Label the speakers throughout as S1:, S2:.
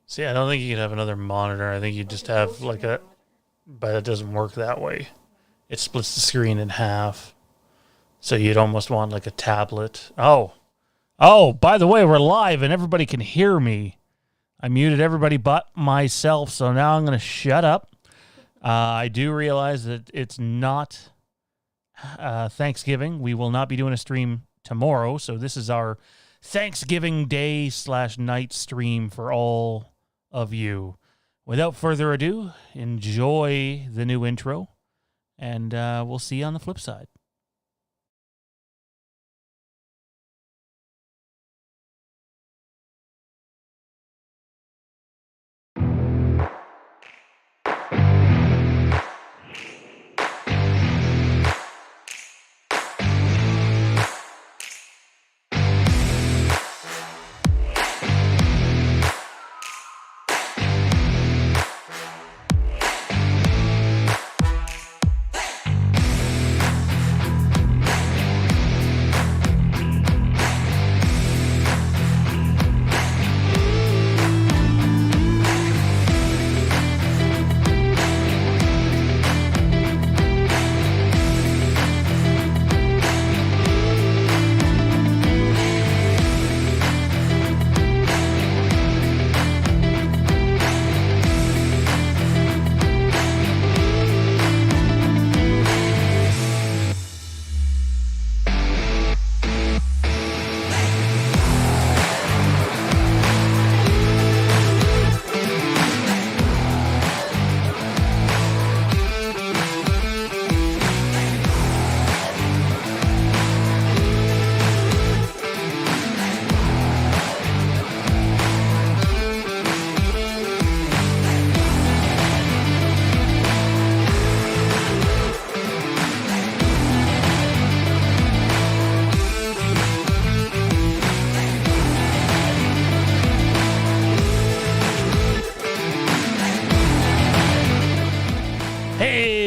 S1: See, I don't think you can have another monitor. I think you just have like a, but it doesn't work that way. It splits the screen in half. So you'd almost want like a tablet. Oh, by the way, we're live and everybody can hear me. I muted everybody but myself, so now I'm going to shut up. I do realize that it's not Thanksgiving. We will not be doing a stream tomorrow, so this is our Thanksgiving Day / night stream for all of you. Without further ado, enjoy the new intro, and we'll see you on the flip side.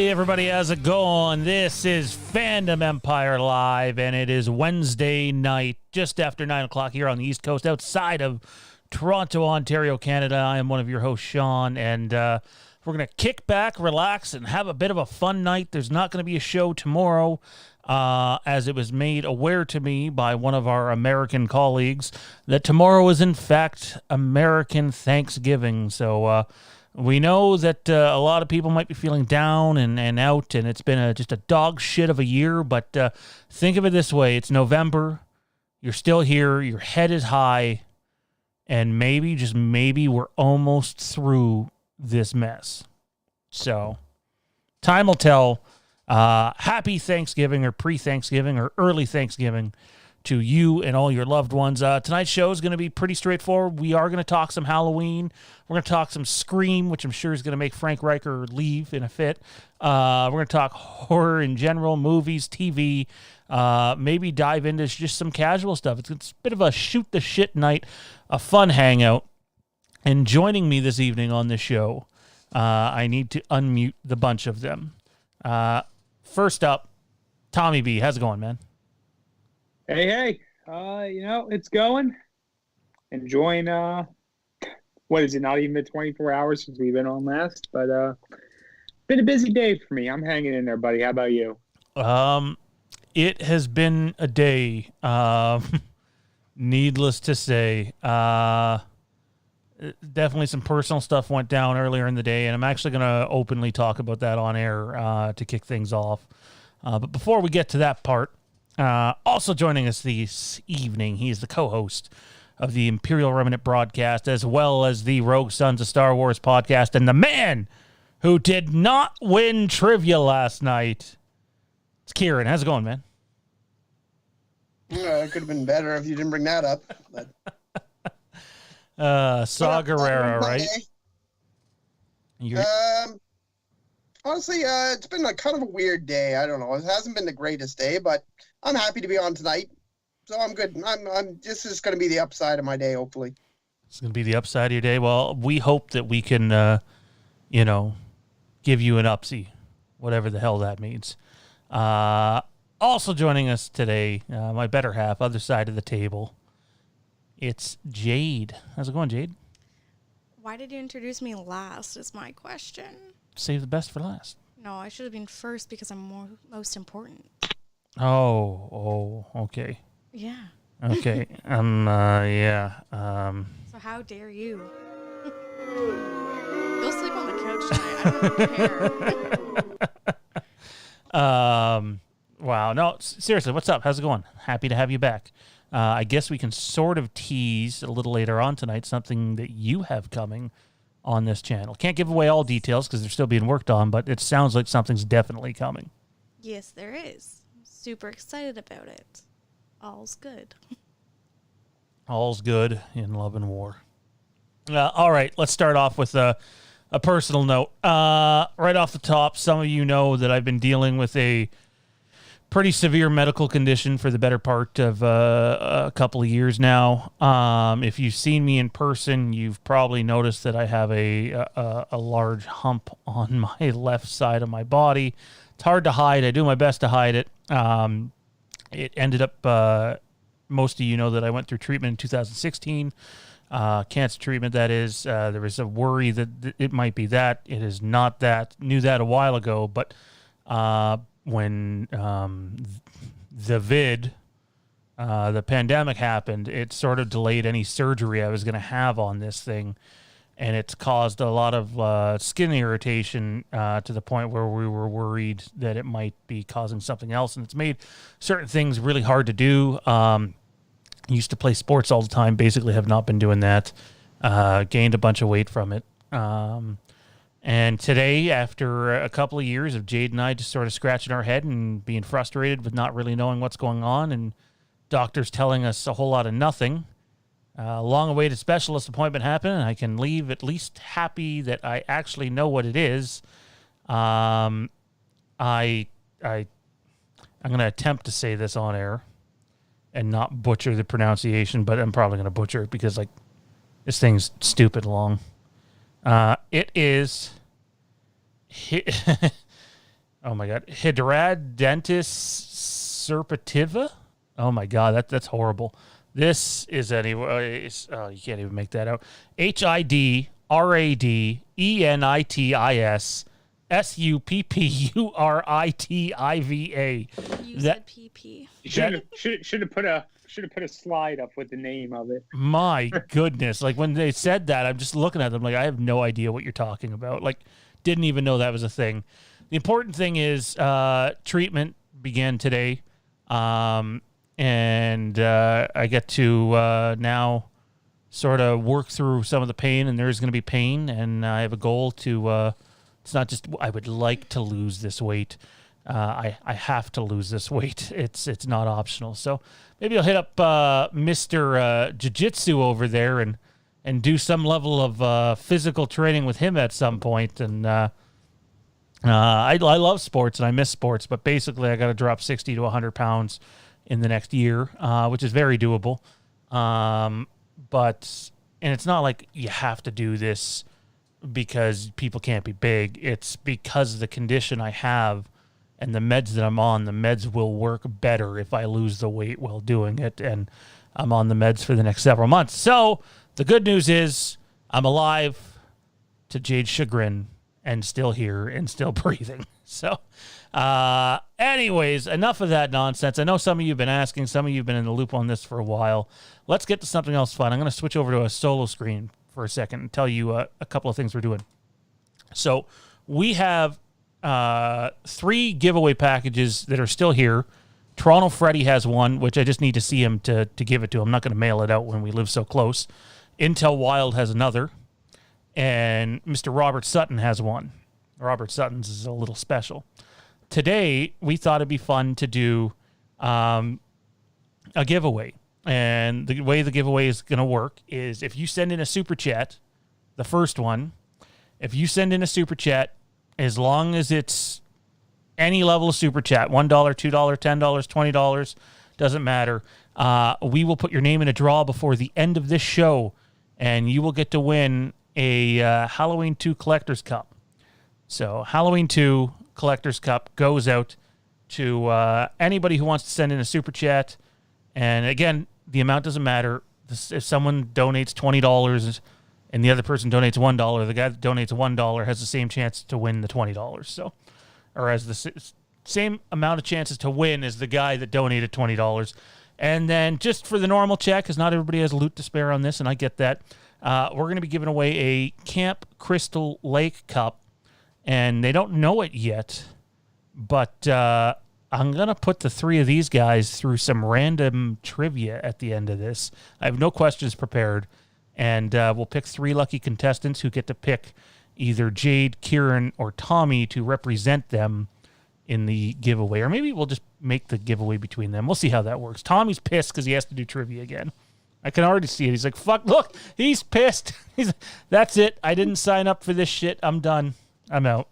S1: Everybody, how's it going? This is Fandom Empire Live, and it is Wednesday night, just after 9 o'clock here on the East Coast, outside of Toronto, Ontario, Canada. I am one of your hosts, Sean, and we're going to kick back, relax, and have a bit of a fun night. There's not going to be a show tomorrow, as it was made aware to me by one of our American colleagues that tomorrow is, in fact, American Thanksgiving. So, we know that a lot of people might be feeling down and out, and it's been just a dog shit of a year, but think of it this way. It's November. You're still here. Your head is high, and maybe, just maybe, we're almost through this mess. So time will tell. Happy Thanksgiving or pre-Thanksgiving or early Thanksgiving to you and all your loved ones. Tonight's show is going to be pretty straightforward. We are going to talk some Halloween. We're going to talk some Scream, which I'm sure is going to make Frank Riker leave in a fit. We're going to talk horror in general, movies, TV, maybe dive into just some casual stuff. It's a bit of a shoot the shit night, a fun hangout. And joining me this evening on the show, I need to unmute the bunch of them. First up, Tommy B. How's it going, man?
S2: Hey, it's going. Enjoying, what is it, not even the 24 hours since we've been on last, but been a busy day for me. I'm hanging in there, buddy. How about you?
S1: It has been a day, needless to say. Definitely some personal stuff went down earlier in the day, and I'm actually going to openly talk about that on air to kick things off. But before we get to that part, also joining us this evening, he is the co-host of the Imperial Remnant broadcast, as well as the Rogue Sons of Star Wars podcast, and the man who did not win trivia last night. It's Kieran. How's it going, man?
S3: It could have been better if you didn't bring that up. But...
S1: Saw Gerrera, right?
S3: Honestly, it's been kind of a weird day. I don't know. It hasn't been the greatest day, but I'm happy to be on tonight, so I'm good. This is going to be the upside of my day, hopefully.
S1: It's going to be the upside of your day. Well, we hope that we can, give you an upsie, whatever the hell that means. Also joining us today, my better half, other side of the table, it's Jade. How's it going, Jade?
S4: Why did you introduce me last is my question.
S1: Save the best for last.
S4: No, I should have been first because I'm most important.
S1: Oh, okay.
S4: Yeah.
S1: Okay. Yeah.
S4: So how dare you? Go sleep on the couch tonight. I don't care.
S1: Wow. No, seriously, what's up? How's it going? Happy to have you back. I guess we can sort of tease a little later on tonight something that you have coming on this channel. Can't give away all details because they're still being worked on, but it sounds like something's definitely coming.
S4: Yes, there is. I'm super excited about it. All's good.
S1: All's good in love and war. All right, let's start off with a personal note. Right off the top, some of you know that I've been dealing with a pretty severe medical condition for the better part of a couple of years now. If you've seen me in person, you've probably noticed that I have a large hump on my left side of my body. It's hard to hide. I do my best to hide it. It ended up, most of you know that I went through treatment in 2016, cancer treatment, that is. There was a worry that it might be that. It is not that. Knew that a while ago, but when the pandemic happened, it sort of delayed any surgery I was going to have on this thing. And it's caused a lot of skin irritation to the point where we were worried that it might be causing something else. And it's made certain things really hard to do. Used to play sports all the time, basically have not been doing that. Gained a bunch of weight from it. And today, after a couple of years of Jade and I just sort of scratching our head and being frustrated with not really knowing what's going on and doctors telling us a whole lot of nothing, long-awaited specialist appointment happened, and I can leave at least happy that I actually know what it is. I'm going to attempt to say this on air and not butcher the pronunciation, but I'm probably going to butcher it because, like, this thing's stupid long. It is, oh my God, Hidradenitis suppurativa. Oh my God, that's horrible. This is anyways. Oh, you can't even make that out. Hidradenitis suppurativa.
S4: You said PP.
S2: You should have put a slide up with the name of it.
S1: My goodness. Like when they said that, I'm just looking at them like I have no idea what you're talking about. Like didn't even know that was a thing. The important thing is treatment began today. And I get to now sort of work through some of the pain, and there's going to be pain, and I have a goal to it's not just I would like to lose this weight. I have to lose this weight. It's not optional. So maybe I'll hit up Mr. Jiu-Jitsu over there and do some level of physical training with him at some point. And I love sports and I miss sports, but basically I got to drop 60 to 100 pounds in the next year, which is very doable. And it's not like you have to do this because people can't be big. It's because of the condition I have and the meds that I'm on. The meds will work better if I lose the weight while doing it. And I'm on the meds for the next several months. So the good news is I'm alive to Jade's chagrin and still here and still breathing. So anyways, enough of that nonsense. I know some of you have been asking. Some of you have been in the loop on this for a while. Let's get to something else fun. I'm going to switch over to a solo screen for a second and tell you a couple of things we're doing. So we have 3 giveaway packages that are still here. Toronto Freddy has one, which I just need to see him to give it to him. I'm not going to mail it out when we live so close. Intel Wild has another. And Mr. Robert Sutton has one. Robert Sutton's is a little special. Today, we thought it'd be fun to do a giveaway. And the way the giveaway is going to work is if you send in a super chat, the first one, if you send in a super chat, as long as it's any level of super chat, $1, $2, $10, $20, doesn't matter, we will put your name in a draw before the end of this show, and you will get to win a Halloween 2 Collector's Cup. So Halloween 2 Collector's Cup goes out to anybody who wants to send in a super chat. And again, the amount doesn't matter. If someone donates $20 and the other person donates $1, the guy that donates $1 has the same chance to win the $20. So, or has the same amount of chances to win as the guy that donated $20. And then just for the normal chat, because not everybody has loot to spare on this, and I get that, we're going to be giving away a Camp Crystal Lake Cup. And they don't know it yet, but I'm going to put the three of these guys through some random trivia at the end of this. I have no questions prepared, and we'll pick three lucky contestants who get to pick either Jade, Kieran, or Tommy to represent them in the giveaway. Or maybe we'll just make the giveaway between them. We'll see how that works. Tommy's pissed because he has to do trivia again. I can already see it. He's like, fuck, look, he's pissed. That's it. I didn't sign up for this shit. I'm done. I'm out.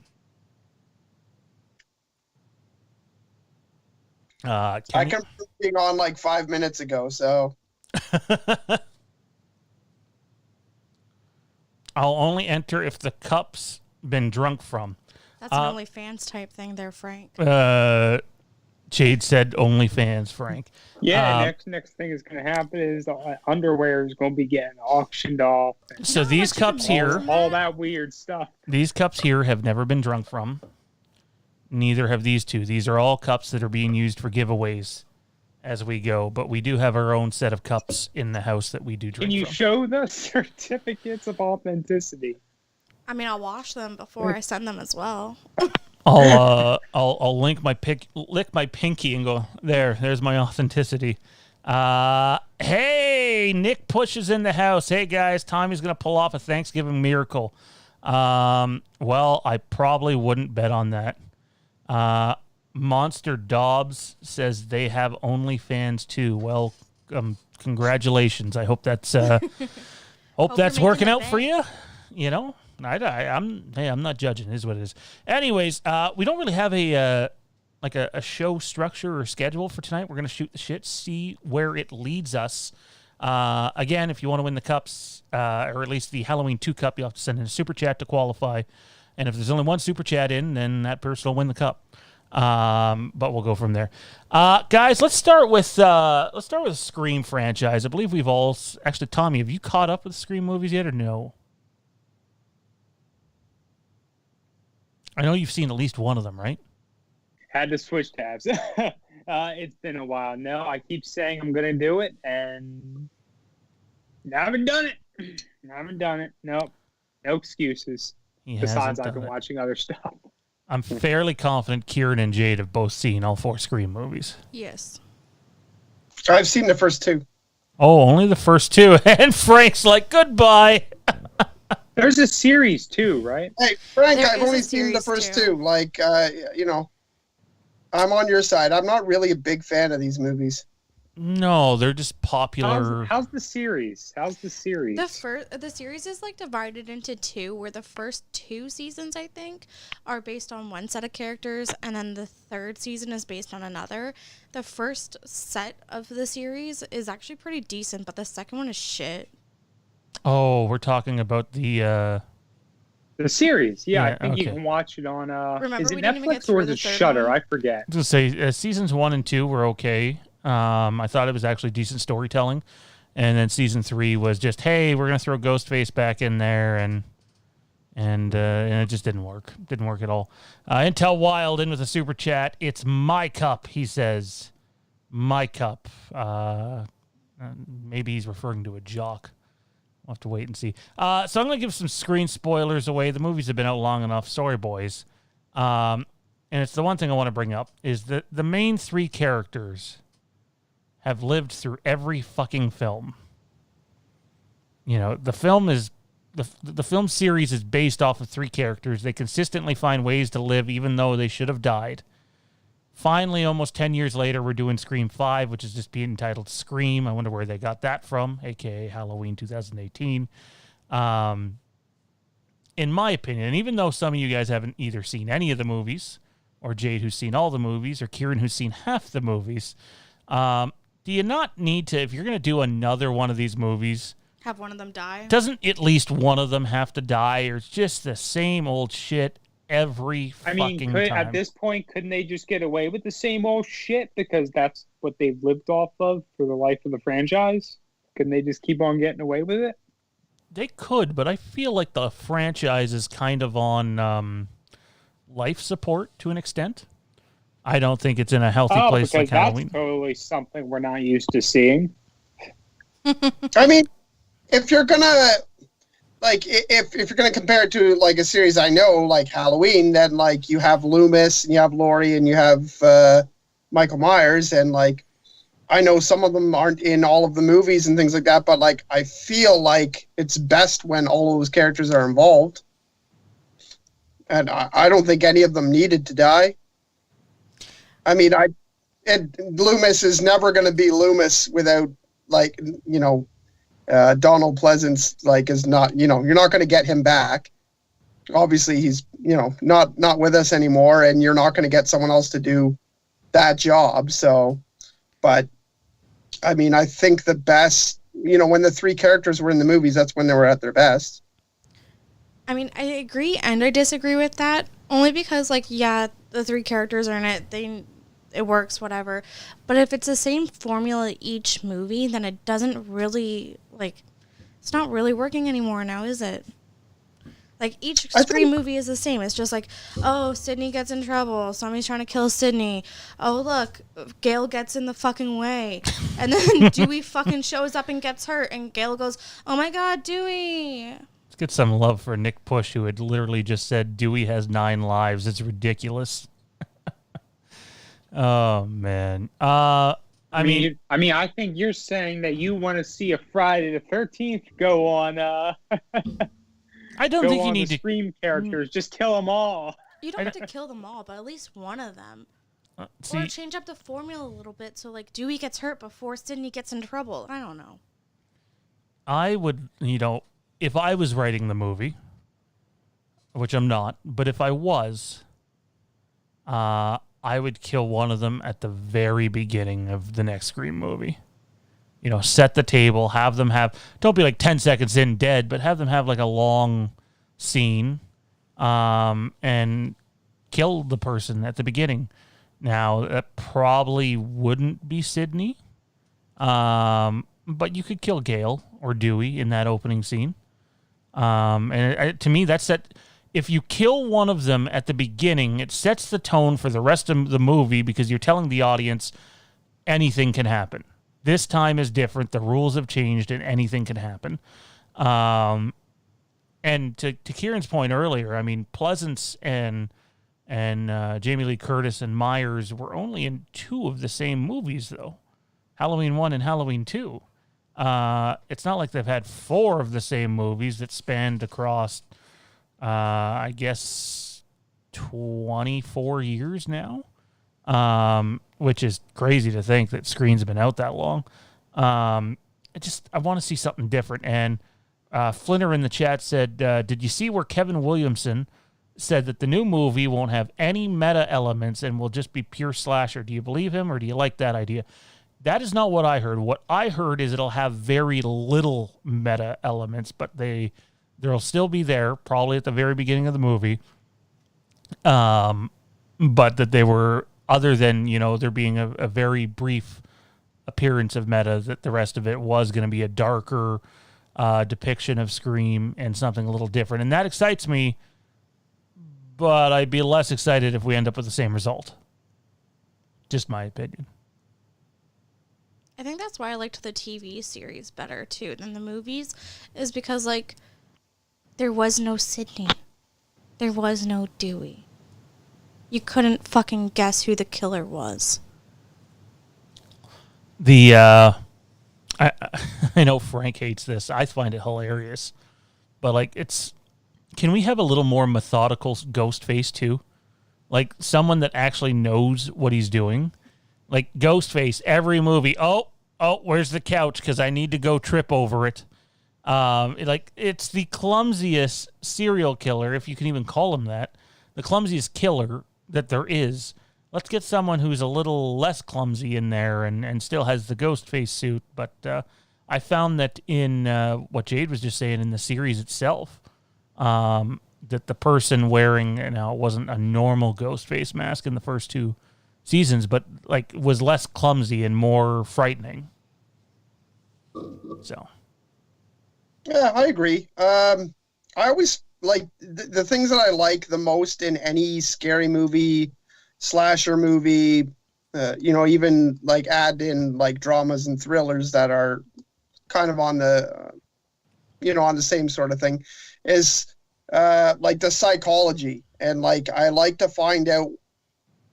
S3: I confirmed being on like 5 minutes ago, so.
S1: I'll only enter if the cup's been drunk from.
S4: That's an OnlyFans type thing there, Frank.
S1: Jade said OnlyFans, Frank.
S2: Yeah, next thing is going to happen is the underwear is going to be getting auctioned off.
S1: So these cups here,
S2: all that weird stuff.
S1: These cups here have never been drunk from. Neither have these two. These are all cups that are being used for giveaways as we go. But we do have our own set of cups in the house that we do drink from.
S2: Can you show the certificates of authenticity?
S4: I mean, I'll wash them before I send them as well.
S1: I'll lick my pinky and go, there's my authenticity. Hey, Nick Push is in the house. Hey guys, Tommy's gonna pull off a Thanksgiving miracle. Well, I probably wouldn't bet on that. Monster Dobbs says they have OnlyFans too. Well, congratulations. I hope that's that's working out for you. You know, I'm not judging. It is what it is. Anyways, we don't really have a show structure or schedule for tonight. We're gonna shoot the shit, see where it leads us. Again, if you want to win the cups, or at least the Halloween 2 cup, you'll have to send in a super chat to qualify. And if there's only one super chat in, then that person will win the cup. But we'll go from there. Guys, let's start with the Scream franchise. I believe we've all actually. Tommy, have you caught up with the Scream movies yet, or no? I know you've seen at least one of them, right?
S2: Had to switch tabs. It's been a while. No, I keep saying I'm going to do it, and I haven't done it. Nope. No excuses. Besides, I've been watching other stuff.
S1: I'm fairly confident Kieran and Jade have both seen all 4 Scream movies.
S4: Yes.
S3: I've seen the first 2.
S1: Oh, only the first 2. And Frank's like, goodbye.
S2: There's a series too, right?
S3: Hey, Frank, I've only seen the first 2. Like, I'm on your side. I'm not really a big fan of these movies.
S1: No, they're just popular.
S2: How's the series? The
S4: series is like divided into 2, where the first 2 seasons, I think, are based on one set of characters, and then the 3rd season is based on another. The first set of the series is actually pretty decent, but the second one is shit.
S1: Oh, we're talking about the
S2: series. Yeah, I think you can watch it on. Is it Netflix or is it Shudder? I forget.
S1: I was going to say seasons 1 and 2 were okay. I thought it was actually decent storytelling, and then season 3 was just, hey, we're gonna throw Ghostface back in there, and it just didn't work. Didn't work at all. Intel Wild in with a super chat. It's my cup, he says. My cup. Maybe he's referring to a jock. We'll have to wait and see. So I'm gonna give some screen spoilers away. The movies have been out long enough. Sorry, boys. And it's the one thing I want to bring up is that the main 3 characters have lived through every fucking film. You know, the film series is based off of 3 characters. They consistently find ways to live even though they should have died. Finally, almost 10 years later, we're doing Scream 5, which is just being entitled Scream. I wonder where they got that from, a.k.a. Halloween 2018. In my opinion, and even though some of you guys haven't either seen any of the movies, or Jade who's seen all the movies, or Kieran who's seen half the movies, do you not need to, if you're going to do another one of these movies,
S4: have one of them die?
S1: Doesn't at least one of them have to die, or it's just the same old shit every fucking
S2: at
S1: time.
S2: this point, couldn't they just get away with the same old shit because that's what they've lived off of for the life of the franchise? Couldn't they just keep on getting away with it?
S1: They could, but I feel like the franchise is kind of on life support to an extent. I don't think it's in a healthy place like Halloween.
S2: That's totally something we're not used to seeing.
S3: I mean, if you're gonna if you're gonna compare it to like a series I know, like Halloween, then like you have Loomis and you have Laurie and you have Michael Myers, and like I know some of them aren't in all of the movies and things like that, but like I feel like it's best when all those characters are involved. And I don't think any of them needed to die. I mean, Loomis is never going to be Loomis without, like, Donald Pleasance, like, is not, you're not going to get him back. Obviously, he's, not with us anymore, and you're not going to get someone else to do that job. So, but, I mean, I think the best, when the three characters were in the movies, that's when they were at their best.
S4: I mean, I agree and I disagree with that, only because, like, yeah, the three characters are in it, it works, whatever. But if it's the same formula each movie, then it doesn't really, like, it's not really working anymore now, is it? Like, each Scream movie is the same. It's just like, oh, Sydney gets in trouble. Somebody's trying to kill Sydney. Oh, look, Gail gets in the fucking way. And then Dewey fucking shows up and gets hurt. And Gail goes, oh, my God, Dewey.
S1: Let's get some love for Nick Push, who had literally just said Dewey has 9 lives. It's ridiculous. Oh, man. I mean,
S2: I think you're saying that you want to see a Friday the 13th go on.
S1: I don't think you need to
S2: Scream characters. Just kill them all.
S4: You don't have to kill them all, but at least one of them. Or change up the formula a little bit so, like, Dewey gets hurt before Sydney gets in trouble. I don't know.
S1: I would, if I was writing the movie, which I'm not, but if I was, I would kill one of them at the very beginning of the next Scream movie. Set the table, have them don't be like 10 seconds in dead, but have them have like a long scene, and kill the person at the beginning. Now, that probably wouldn't be Sydney, but you could kill Gail or Dewey in that opening scene. To me, that's that. If you kill one of them at the beginning, it sets the tone for the rest of the movie because you're telling the audience anything can happen. This time is different. The rules have changed, and anything can happen. And to Kieran's point earlier, I mean, Pleasance and Jamie Lee Curtis and Myers were only in 2 of the same movies, though. Halloween 1 and Halloween 2. It's not like they've had 4 of the same movies that spanned across, I guess, 24 years now. Which is crazy to think that Screen's been out that long. I want to see something different. And Flinner in the chat said, did you see where Kevin Williamson said that the new movie won't have any meta elements and will just be pure slasher? Do you believe him, or do you like that idea? That is not what I heard. What I heard is it'll have very little meta elements, but they'll still be there, probably at the very beginning of the movie. But that they were, other than, there being a very brief appearance of meta, that the rest of it was going to be a darker depiction of Scream and something a little different. And that excites me, but I'd be less excited if we end up with the same result. Just my opinion.
S4: I think that's why I liked the TV series better, too, than the movies, is because, like, there was no Sydney. There was no Dewey. You couldn't fucking guess who the killer was.
S1: I know Frank hates this. I find it hilarious. But, like, can we have a little more methodical Ghostface, too? Like, someone that actually knows what he's doing. Like, Ghostface, every movie, oh, where's the couch? Because I need to go trip over it. It's the clumsiest serial killer, if you can even call him that. The clumsiest killer that there is. Let's get someone who's a little less clumsy in there and still has the Ghostface suit. But I found that in what Jade was just saying in the series itself, that the person wearing, it wasn't a normal ghost face mask in the first 2 seasons, but like was less clumsy and more frightening. So.
S3: Yeah, I agree. I always like the things that I like the most in any scary movie, slasher movie, even like add in like dramas and thrillers that are kind of on the, on the same sort of thing, is like the psychology. And like, I like to find out,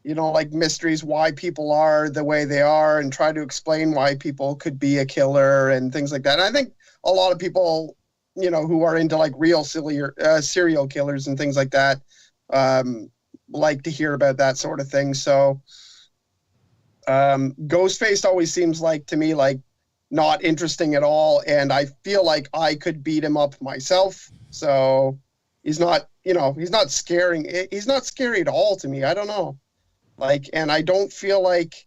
S3: like mysteries, why people are the way they are, and try to explain why people could be a killer and things like that. And I think a lot of people, who are into like real serial killers and things like that, like to hear about that sort of thing. So Ghostface always seems like to me like not interesting at all, and I feel like I could beat him up myself. So he's not scary at all to me. I don't know. Like, and I don't feel like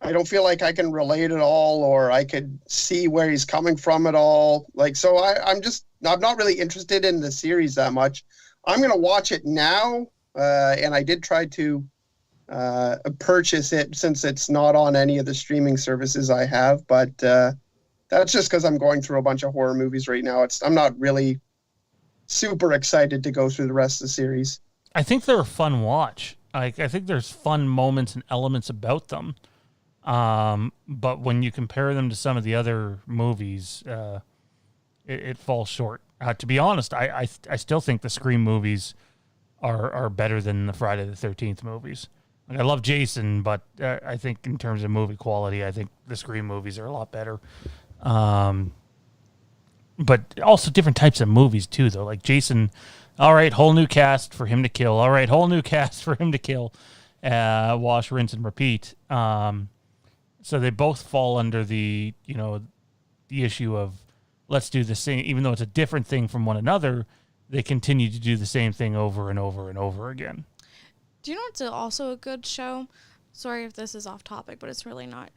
S3: I can relate at all, or I could see where he's coming from at all. Like, so I'm not really interested in the series that much. I'm going to watch it now. And I did try to purchase it since it's not on any of the streaming services I have, but that's just because I'm going through a bunch of horror movies right now. I'm not really super excited to go through the rest of the series.
S1: I think they're a fun watch. I think there's fun moments and elements about them. But when you compare them to some of the other movies, it falls short. To be honest, I still think the Scream movies are better than the Friday the 13th movies. Like, I love Jason, but I think in terms of movie quality, I think the Scream movies are a lot better. But also different types of movies too, though. Like Jason, all right, whole new cast for him to kill. All right, whole new cast for him to kill. Wash, rinse, and repeat. So they both fall under the issue of let's do the same, even though it's a different thing from one another. They continue to do the same thing over and over and over again.
S4: Do you know what's also a good show? Sorry if this is off topic, but it's really not.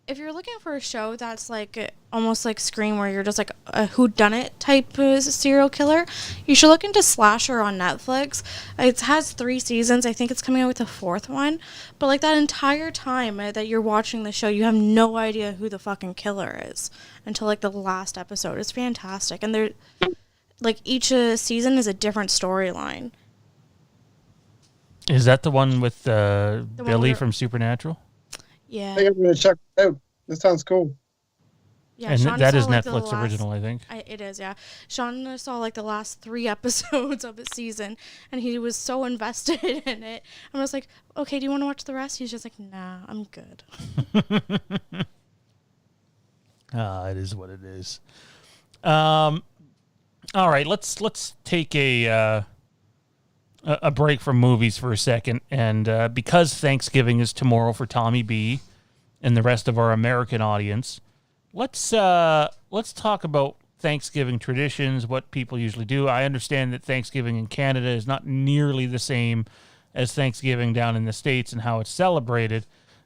S4: If you're looking for a show that's like almost like Scream, where you're just like a whodunit type of serial killer, you should look into Slasher on Netflix. It has 3 seasons. I think it's coming out with a 4th one. But like that entire time that you're watching the show, you have no idea who the fucking killer is until like the last episode. It's fantastic. And they're like each season is a different storyline.
S1: Is that the one with Billy from Supernatural?
S4: Yeah.
S3: I think I'm going to check it out. This sounds cool.
S4: Yeah,
S1: and
S4: Sean
S1: that is
S4: like
S1: Netflix original, I think.
S4: It is, yeah. Sean saw like the last 3 episodes of the season, and he was so invested in it. I was like, okay, do you want to watch the rest? He's just like, nah, I'm good.
S1: It is what it is. All right, let's take a break from movies for a second, and because Thanksgiving is tomorrow for Tommy B and the rest of our American audience, let's talk about Thanksgiving traditions, what people usually do. I understand that Thanksgiving in Canada is not nearly the same as Thanksgiving down in the States and how it's celebrated.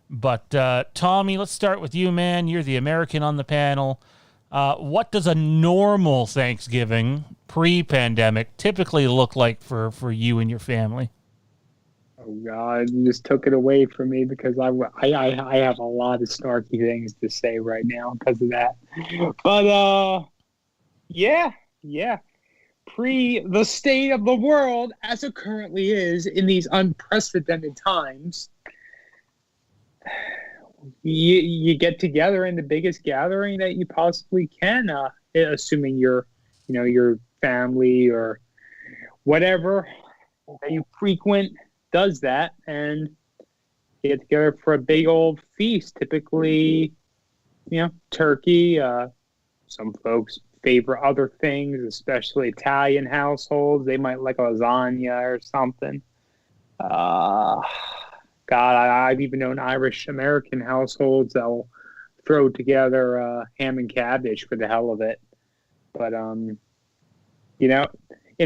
S1: But Tommy, let's start with you, man. You're the American on the panel. What does a normal Thanksgiving pre-pandemic typically look like for you and your family?
S2: Oh God, you just took it away from me because I have a lot of snarky things to say right now because of that. But yeah. The state of the world as it currently is in these unprecedented times, you get together in the biggest gathering that you possibly can, assuming your family or whatever that you frequent does that, and you get together for a big old feast. Typically, turkey. Some folks favor other things, especially Italian households. They might like a lasagna or something. God, I've even known Irish American households that will throw together ham and cabbage for the hell of it. But in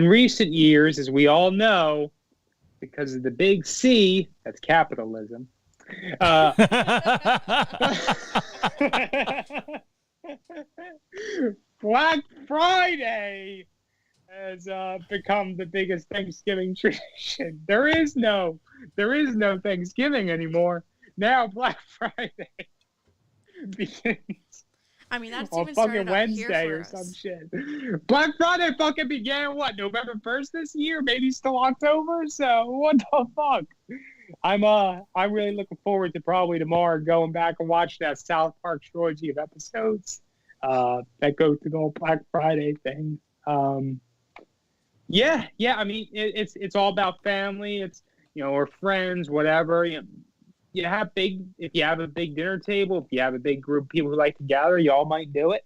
S2: recent years, as we all know, because of the big C, that's capitalism. Black Friday has become the biggest Thanksgiving tradition. There is no Thanksgiving anymore. Now Black Friday begins
S4: I mean, that's
S2: on
S4: even
S2: fucking
S4: started up here
S2: Wednesday
S4: for
S2: or
S4: us.
S2: some shit. Black Friday fucking began what, November 1st this year? Maybe still October. So what the fuck? I'm really looking forward to probably tomorrow going back and watch that South Park trilogy of episodes that go through the whole Black Friday thing. Yeah. I mean, it's all about family. It's, or friends, whatever. You have if you have a big dinner table, if you have a big group of people who like to gather, y'all might do it.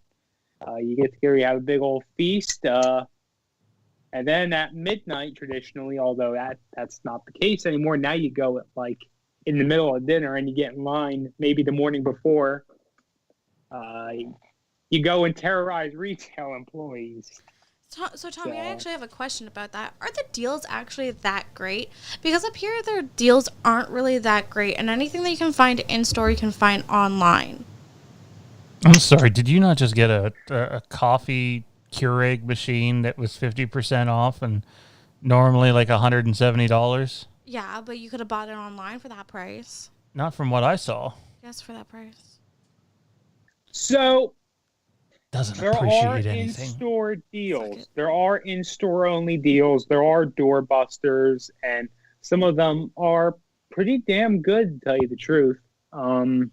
S2: You get together, you have a big old feast. And then at midnight, traditionally, although that's not the case anymore, now you go at like in the middle of dinner and you get in line maybe the morning before. You go and terrorize retail employees.
S4: So Tommy, I actually have a question about that. Are the deals actually that great? Because up here, their deals aren't really that great, and anything that you can find in store, you can find online.
S1: I'm sorry, did you not just get a coffee Keurig machine that was 50% off and normally like $170?
S4: Yeah, but you could have bought it online for that price.
S1: Not from what I saw.
S4: Yes, for that price.
S2: So
S1: doesn't
S2: there are
S1: appreciate anything.
S2: in-store deals. There are in-store only deals. There are doorbusters, and some of them are pretty damn good, to tell you the truth. But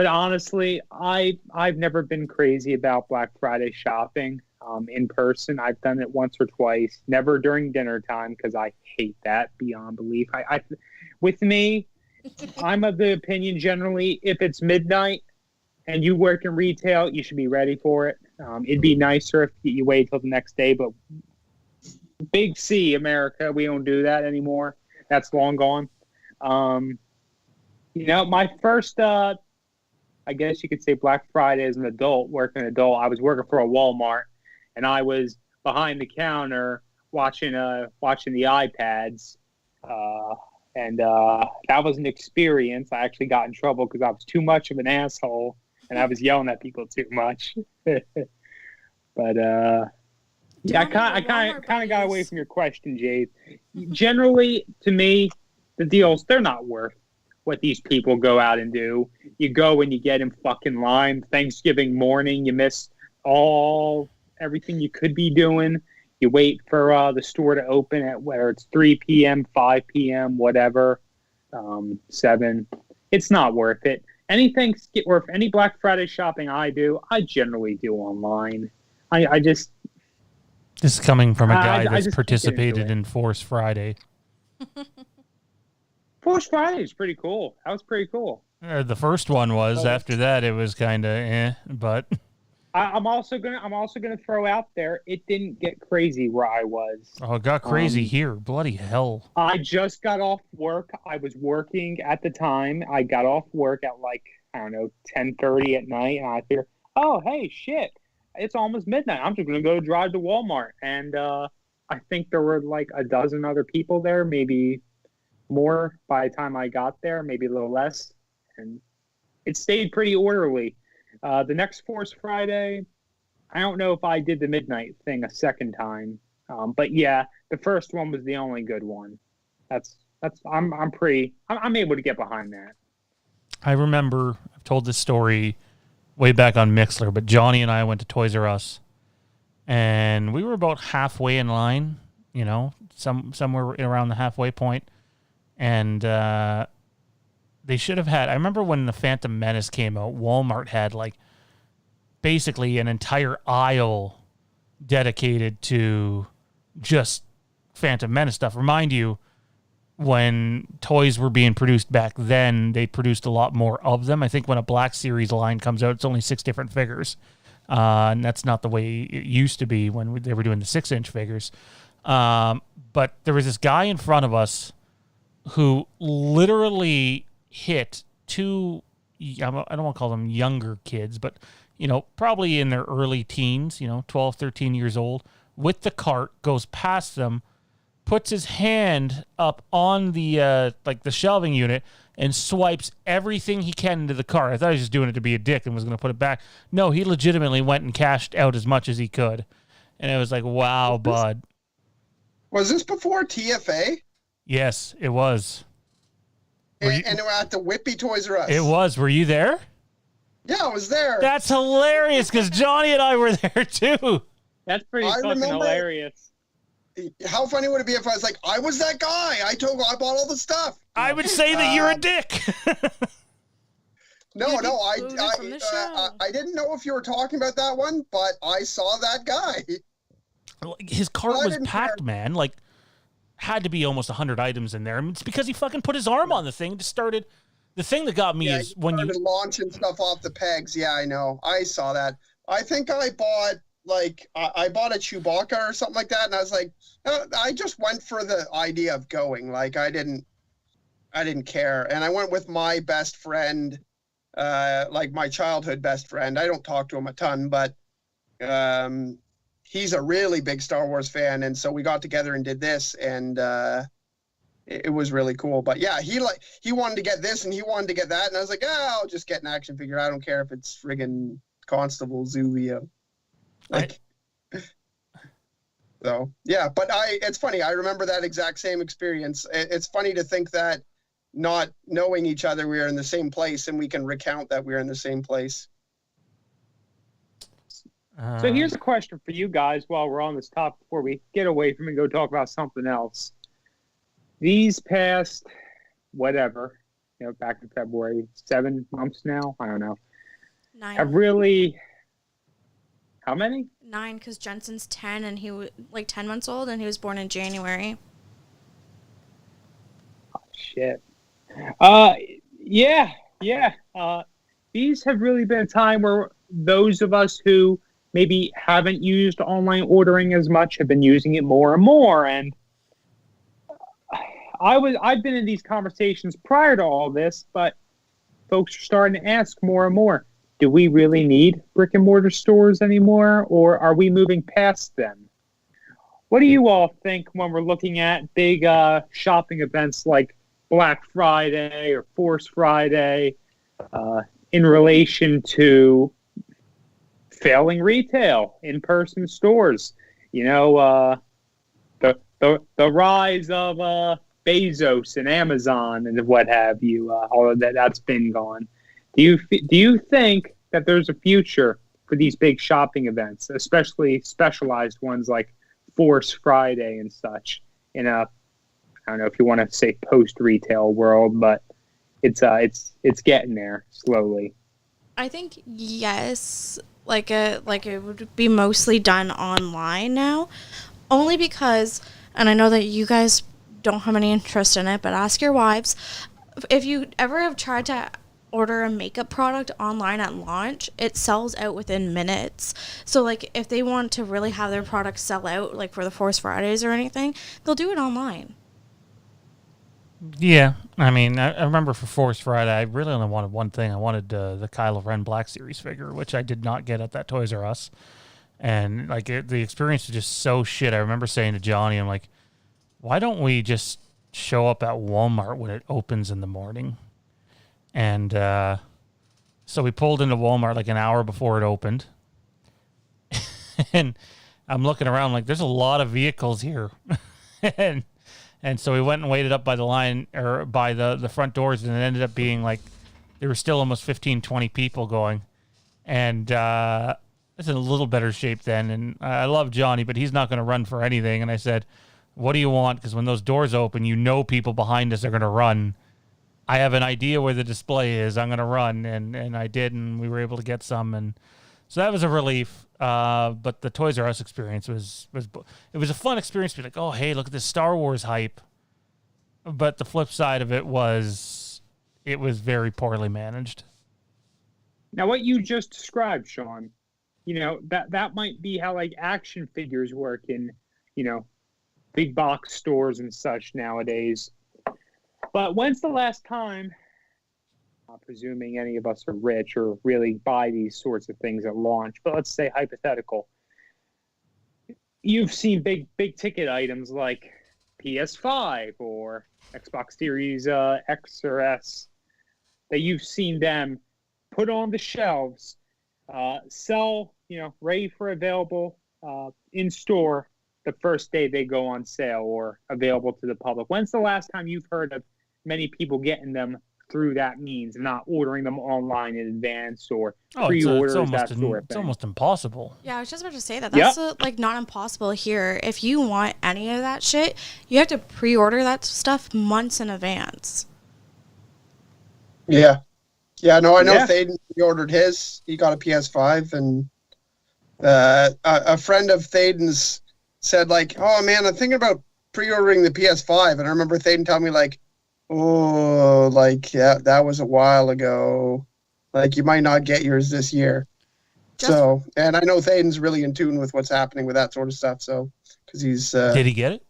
S2: honestly, I've never been crazy about Black Friday shopping in person. I've done it once or twice, never during dinner time because I hate that beyond belief. With me, I'm of the opinion generally if it's midnight and you work in retail, you should be ready for it. It'd be nicer if you wait till the next day, but Big C, America, we don't do that anymore. That's long gone. My first I guess you could say Black Friday as an adult, I was working for a Walmart, and I was behind the counter watching the iPads, and that was an experience. I actually got in trouble because I was too much of an asshole, and I was yelling at people too much. But I kind of got away from your question, Jade. Generally, to me, the deals, they're not worth what these people go out and do. You go and you get in fucking line. Thanksgiving morning, you miss everything you could be doing. You wait for the store to open at whether it's 3 p.m., 5 p.m., whatever, 7. It's not worth it. Or if any Black Friday shopping I do, I generally do online. I just...
S1: This is coming from a guy that's participated in Force Friday.
S2: Force Friday is pretty cool. That was pretty cool.
S1: The first one was. After that, it was kind of but...
S2: I'm also gonna throw out there, it didn't get crazy where I was.
S1: Oh, it got crazy here. Bloody hell.
S2: I just got off work. I was working at the time. I got off work at 10:30 at night, and I figured, oh, hey, shit, it's almost midnight. I'm just gonna go drive to Walmart, and I think there were a dozen other people there, maybe more by the time I got there, maybe a little less, and it stayed pretty orderly. The next Force Friday, I don't know if I did the midnight thing a second time, but yeah, the first one was the only good one. I'm able to get behind that.
S1: I remember I've told this story way back on Mixler, but Johnny and I went to Toys R Us, and we were about halfway in line, somewhere around the halfway point, and they should have had... I remember when the Phantom Menace came out, Walmart had basically an entire aisle dedicated to just Phantom Menace stuff. Remind you, when toys were being produced back then, they produced a lot more of them. I think when a Black Series line comes out, it's only 6 different figures. And that's not the way it used to be when they were doing the 6-inch figures. But there was this guy in front of us who literally hit 2, I don't want to call them younger kids, but, probably in their early teens, 12, 13 years old, with the cart, goes past them, puts his hand up on the like the shelving unit and swipes everything he can into the cart. I thought he was just doing it to be a dick and was going to put it back. No, he legitimately went and cashed out as much as he could. And it was like, wow, bud.
S3: Was this before TFA?
S1: Yes, it was.
S3: And they were at the Whippy Toys R Us.
S1: It was. Were you there?
S3: Yeah, I was there.
S1: That's hilarious because Johnny and I were there too.
S2: That's pretty fucking hilarious.
S3: How funny would it be if I was like, I was that guy. I bought all the stuff.
S1: I would say that you're a dick.
S3: No, I didn't know if you were talking about that one, but I saw that guy.
S1: His cart was packed, man. Like, had to be almost 100 items in there. I mean, it's because he fucking put his arm on the thing and just started. The thing that got me is when you
S3: launching stuff off the pegs. Yeah, I know. I saw that. I think I bought I bought a Chewbacca or something like that, and I was like, I just went for the idea of going. Like, I didn't care, and I went with my best friend, like my childhood best friend. I don't talk to him a ton, but he's a really big Star Wars fan, and so we got together and did this, and it was really cool. But yeah, he wanted to get this and he wanted to get that, and I was like, I'll just get an action figure. I don't care if it's friggin' Constable Zuvia. Like, so yeah, but it's funny. I remember that exact same experience. It's funny to think that not knowing each other, we are in the same place, and we can recount that we're in the same place.
S2: So here's a question for you guys while we're on this topic before we get away from it and go talk about something else. These past, whatever, back in February, 7 months now, I don't know.
S4: 9.
S2: Have really, how many?
S4: 9, because Jensen's 10 and he was like 10 months old and he was born in January.
S2: Oh, shit. Yeah. These have really been a time where those of us who maybe haven't used online ordering as much have been using it more and more. And I've been in these conversations prior to all this, but folks are starting to ask more and more, do we really need brick and mortar stores anymore, or are we moving past them? What do you all think when we're looking at big shopping events like Black Friday or Force Friday in relation to failing retail, in-person stores? The rise of Bezos and Amazon and what have you, all of that's been gone. Do you think that there's a future for these big shopping events, especially specialized ones like Force Friday and such, in a, I don't know if you want to say post-retail world, but it's getting there slowly?
S4: I think yes, like it would be mostly done online now, only because, and I know that you guys don't have any interest in it, but ask your wives. If you ever have tried to order a makeup product online at launch, it sells out within minutes. So like if they want to really have their product sell out, like for the Force Fridays or anything, they'll do it online.
S1: Yeah, I mean, I remember for Force Friday, I really only wanted one thing. I wanted the Kylo Ren Black Series figure, which I did not get at that Toys R Us. And like the experience was just so shit. I remember saying to Johnny, I'm like, why don't we just show up at Walmart when it opens in the morning? And so we pulled into Walmart like an hour before it opened. And I'm looking around like, there's a lot of vehicles here. And so we went and waited up by the line, or by the front doors, and it ended up being like there were still almost 15, 20 people going. And it's in a little better shape then. And I love Johnny, but he's not going to run for anything. And I said, what do you want? Because when those doors open, people behind us are going to run. I have an idea where the display is. I'm going to run. And I did, and we were able to get some. And so that was a relief. But the Toys R Us experience was a fun experience to be like, oh, hey, look at this Star Wars hype. But the flip side of it was very poorly managed.
S2: Now, what you just described, Sean, that might be how like action figures work in, big box stores and such nowadays. But when's the last time, not presuming any of us are rich or really buy these sorts of things at launch, but let's say hypothetical, you've seen big ticket items like PS5 or Xbox Series X or S, that you've seen them put on the shelves, sell, ready for available in store the first day they go on sale or available to the public? When's the last time you've heard of many people getting them through that means and not ordering them online in advance or pre-orders, that sort of thing?
S1: It's almost impossible.
S4: Yeah, I was just about to say that. That's not impossible here. If you want any of that shit, you have to pre-order that stuff months in advance.
S3: Yeah. Yeah, no, I know Thaden pre-ordered his. He got a PS5, and a friend of Thaden's said, like, oh, man, I'm thinking about pre-ordering the PS5. And I remember Thaden telling me, like, oh, like, yeah, that was a while ago. Like, you might not get yours this year. And I know Thaden's really in tune with what's happening with that sort of stuff. So, because he's
S1: did he get it?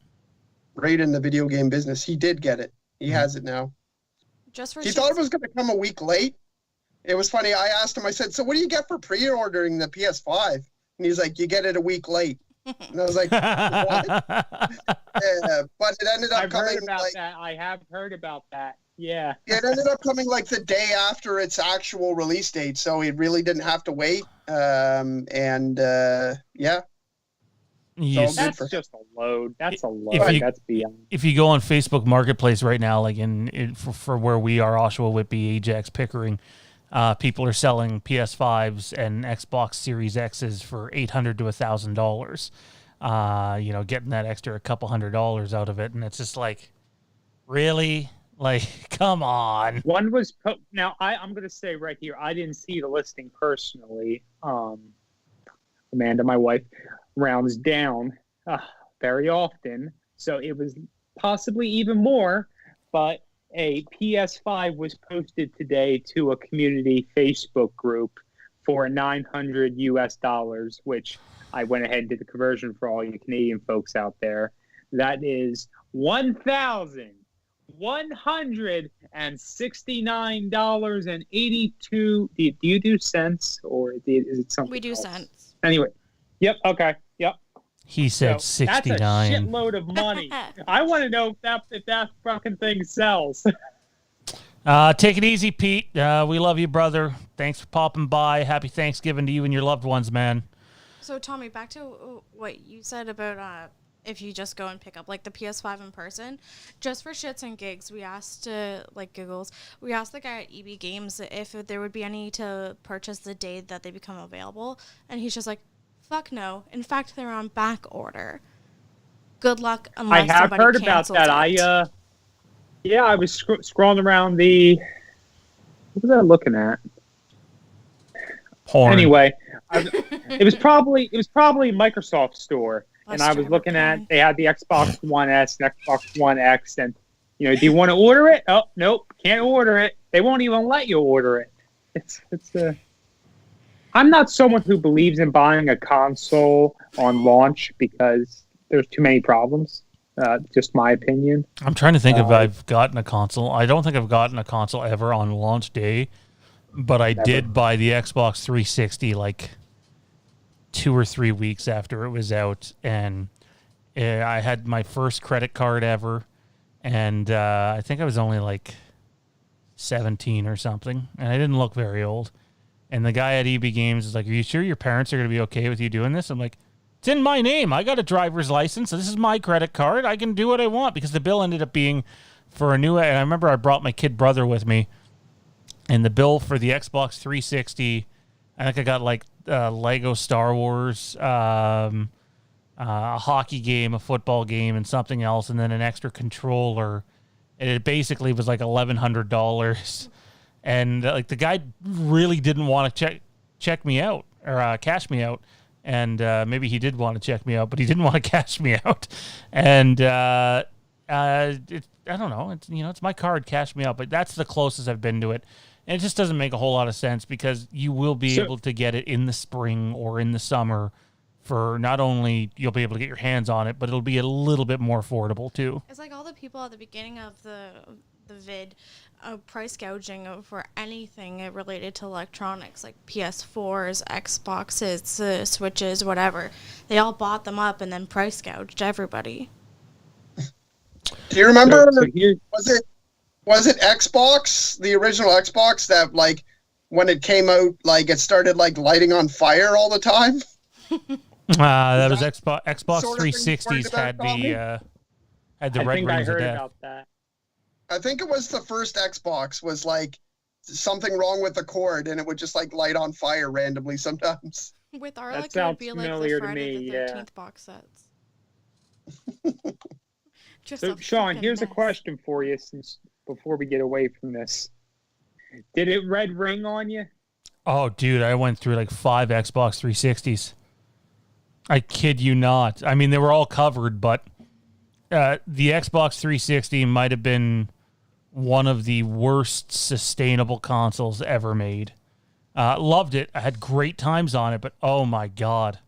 S3: Right in the video game business. He did get it. He has it now. He thought it was going to come a week late. It was funny. I asked him, I said, so what do you get for pre-ordering the PS5? And he's like, you get it a week late. And I was like, what? Yeah, but it ended up coming.
S2: I have heard about that. Yeah.
S3: It ended up coming like the day after its actual release date. So he really didn't have to wait. Yeah.
S1: Yes.
S2: So that's just a load. That's a load. That's beyond.
S1: If you go on Facebook Marketplace right now, like for where we are, Oshawa, Whitby, Ajax, Pickering, people are selling PS5s and Xbox Series X's for $800 to $1,000. Getting that extra couple $100 out of it, and it's just like, really, like, come on.
S2: One was now. I'm going to say right here, I didn't see the listing personally. Amanda, my wife, rounds down very often, so it was possibly even more, but a PS5 was posted today to a community Facebook group for $900, which I went ahead and did the conversion for all you Canadian folks out there. That is $1,169.82. Do you do cents, or is it something
S4: We do
S2: else?
S4: cents.
S2: Anyway, yep, okay, yep.
S1: He said 69.
S2: That's a shitload of money. I want to know if that fucking thing sells.
S1: Take it easy, Pete. We love you, brother. Thanks for popping by. Happy Thanksgiving to you and your loved ones, man.
S4: So, Tommy, back to what you said about if you just go and pick up, like, the PS5 in person. Just for shits and gigs, we asked, we asked the guy at EB Games if there would be any to purchase the day that they become available. And he's just like, fuck no. In fact, they're on back order. Good luck unless
S2: I have
S4: somebody
S2: heard about that.
S4: it.
S2: I was scrolling around what was I looking at?
S1: Porn.
S2: Anyway, it was probably Microsoft Store, and I was looking at, they had the Xbox One S and Xbox One X, and do you want to order it? Oh, nope, can't order it. They won't even let you order it. I'm not someone who believes in buying a console on launch because there's too many problems. Just my opinion.
S1: I'm trying to think if I've gotten a console. I don't think I've gotten a console ever on launch day, but I did buy the Xbox 360 like 2 or 3 weeks after it was out, and I had my first credit card ever, and I think I was only like 17 or something, and I didn't look very old. And the guy at EB Games is like, are you sure your parents are going to be okay with you doing this? I'm like, it's in my name. I got a driver's license. So this is my credit card. I can do what I want, because the bill ended up being for a new, and I remember I brought my kid brother with me, and the bill for the Xbox 360, I think I got like Lego Star Wars, a hockey game, a football game, and something else, and then an extra controller. And it basically was like $1,100. And like the guy really didn't want to check me out or cash me out, and maybe he did want to check me out, but he didn't want to cash me out. And I don't know, it's my card, cash me out, but that's the closest I've been to it. And it just doesn't make a whole lot of sense, because you will be able to get it in the spring or in the summer for not only you'll be able to get your hands on it, but it'll be a little bit more affordable too.
S4: It's like all the people at the beginning of the vid price gouging for anything related to electronics, like PS4s, Xboxes, Switches, whatever. They all bought them up and then price gouged everybody.
S3: Do you remember?
S2: So here,
S3: was it Xbox, the original Xbox, that like when it came out, like it started like lighting on fire all the time?
S1: That was Xbox. Xbox
S3: sort of thing you
S1: 360s
S3: worried
S1: had
S3: about, Tommy?
S1: the
S2: I
S1: red
S2: think I
S1: rings of
S2: heard
S1: death.
S2: about that.
S3: I think it was the first Xbox was like something wrong with the cord and it would just like light on fire randomly sometimes.
S4: With our
S2: That
S4: luck, it would
S2: sounds
S4: be like the
S2: familiar to
S4: Friday
S2: me,
S4: the
S2: yeah.
S4: 13th box sets. Just
S2: So,
S4: a
S2: Sean,
S4: freaking
S2: here's a
S4: mess.
S2: question for you since before we get away from this. Did it red ring on you?
S1: Oh, dude, I went through like 5 Xbox 360s. I kid you not. I mean, they were all covered, but the Xbox 360 might have been one of the worst sustainable consoles ever made. Loved it. I had great times on it, but oh my God.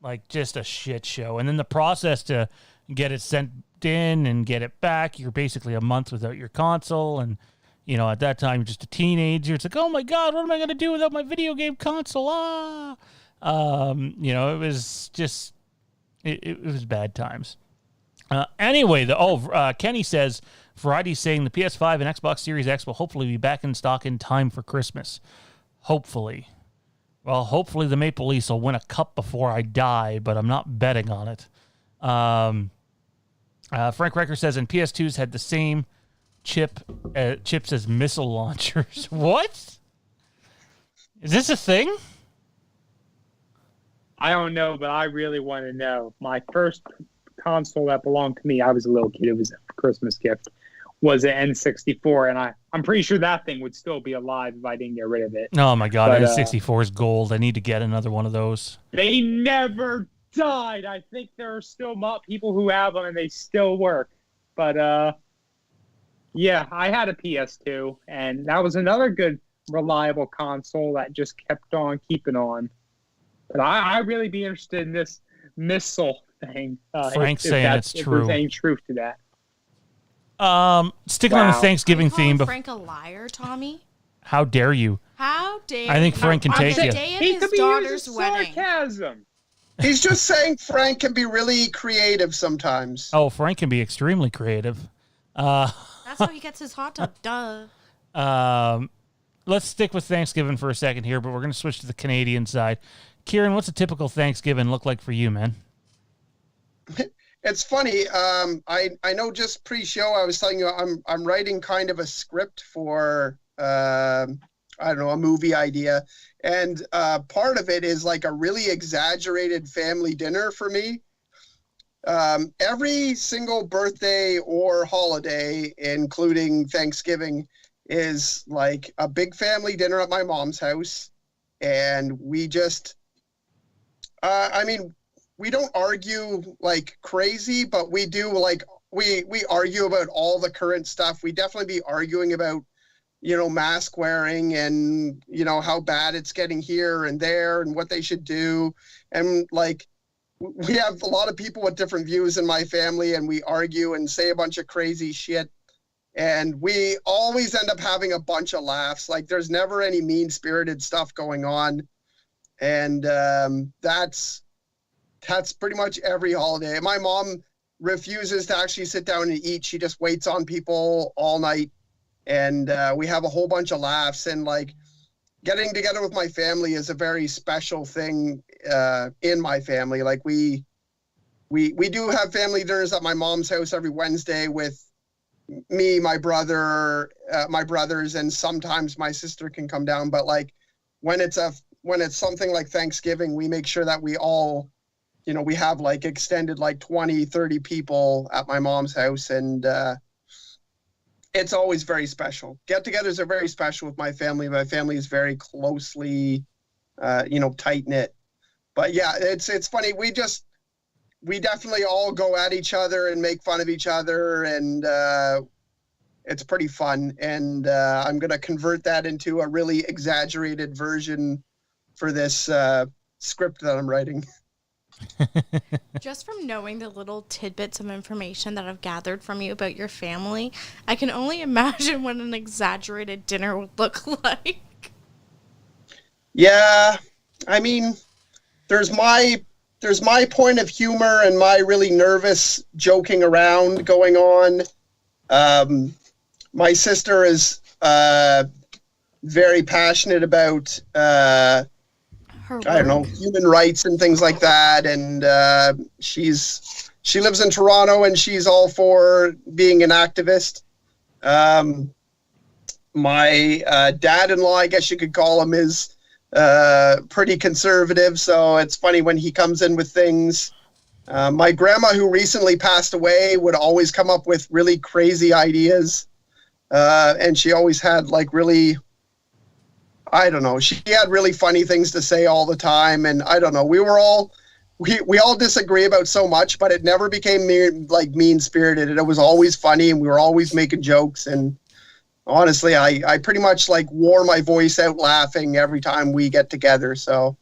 S1: Like, just a shit show. And then the process to get it sent in and get it back, you're basically a month without your console. And, you know, at that time, you're just a teenager. It's like, oh my God, what am I going to do without my video game console? You know, it was just, it was bad times. Anyway, Kenny says, Variety's saying the PS5 and Xbox Series X will hopefully be back in stock in time for Christmas. Hopefully. Well, hopefully the Maple Leafs will win a cup before I die, but I'm not betting on it. Frank Recker says, and PS2s had the same chips as missile launchers. What? Is this a thing?
S2: I don't know, but I really want to know. My first console that belonged to me, I was a little kid, it was a Christmas gift, was an N64, and I'm pretty sure that thing would still be alive if I didn't get rid of it.
S1: Oh my God,
S2: But,
S1: N64 is gold. I need to get another one of those.
S2: They never died. I think there are still people who have them and they still work. But yeah, I had a PS2, and that was another good, reliable console that just kept on keeping on. But I really be interested in this missile thing.
S1: Frank's saying it's
S2: if
S1: true.
S2: there's any truth to that.
S1: Sticking on the
S2: Wow.
S1: Thanksgiving
S4: Are you calling
S1: theme.
S4: Frank a liar, Tommy?
S1: How dare you?
S4: How dare
S1: I think Frank can
S4: on
S1: take
S4: the
S1: you.
S4: day of
S2: He
S4: his
S2: could be
S4: daughter's
S2: using
S4: wedding.
S2: sarcasm.
S3: He's just saying Frank can be really creative sometimes.
S1: Oh, Frank can be extremely creative.
S4: That's how he gets his hot dog. Duh.
S1: Let's stick with Thanksgiving for a second here, but we're going to switch to the Canadian side. Kieran, what's a typical Thanksgiving look like for you, man?
S3: It's funny. I know just pre-show I was telling you I'm writing kind of a script for I don't know, a movie idea, and part of it is like a really exaggerated family dinner for me. Every single birthday or holiday, including Thanksgiving, is like a big family dinner at my mom's house, and we just I mean, we don't argue like crazy, but we do like we argue about all the current stuff. We definitely be arguing about, you know, mask wearing and, you know, how bad it's getting here and there and what they should do. And like we have a lot of people with different views in my family, and we argue and say a bunch of crazy shit. And we always end up having a bunch of laughs. Like there's never any mean-spirited stuff going on. And that's pretty much every holiday. My mom refuses to actually sit down and eat. She just waits on people all night. And we have a whole bunch of laughs. And like getting together with my family is a very special thing in my family. Like we do have family dinners at my mom's house every Wednesday with me, my brother, my brothers, and sometimes my sister can come down. But like when it's something like Thanksgiving, we make sure that we all, you know, we have like extended like 20, 30 people at my mom's house, and it's always very special. Get-togethers are very special with my family. My family is very closely, you know, tight-knit. But yeah, it's funny. We definitely all go at each other and make fun of each other, and it's pretty fun. And I'm going to convert that into a really exaggerated version for this script that I'm writing.
S4: Just from knowing the little tidbits of information that I've gathered from you about your family, I can only imagine what an exaggerated dinner would look like.
S3: Yeah, I mean, there's my there's my point of humor and my really nervous joking around going on. My sister is very passionate about human rights and things like that, and she lives in Toronto and she's all for being an activist. My dad-in-law, I guess you could call him, is pretty conservative, so it's funny when he comes in with things. My grandma, who recently passed away, would always come up with really crazy ideas, and she always had like really, I don't know, she had really funny things to say all the time, and I don't know, we all disagree about so much, but it never became mean-spirited. It was always funny, and we were always making jokes, and honestly, I pretty much like wore my voice out laughing every time we get together. So,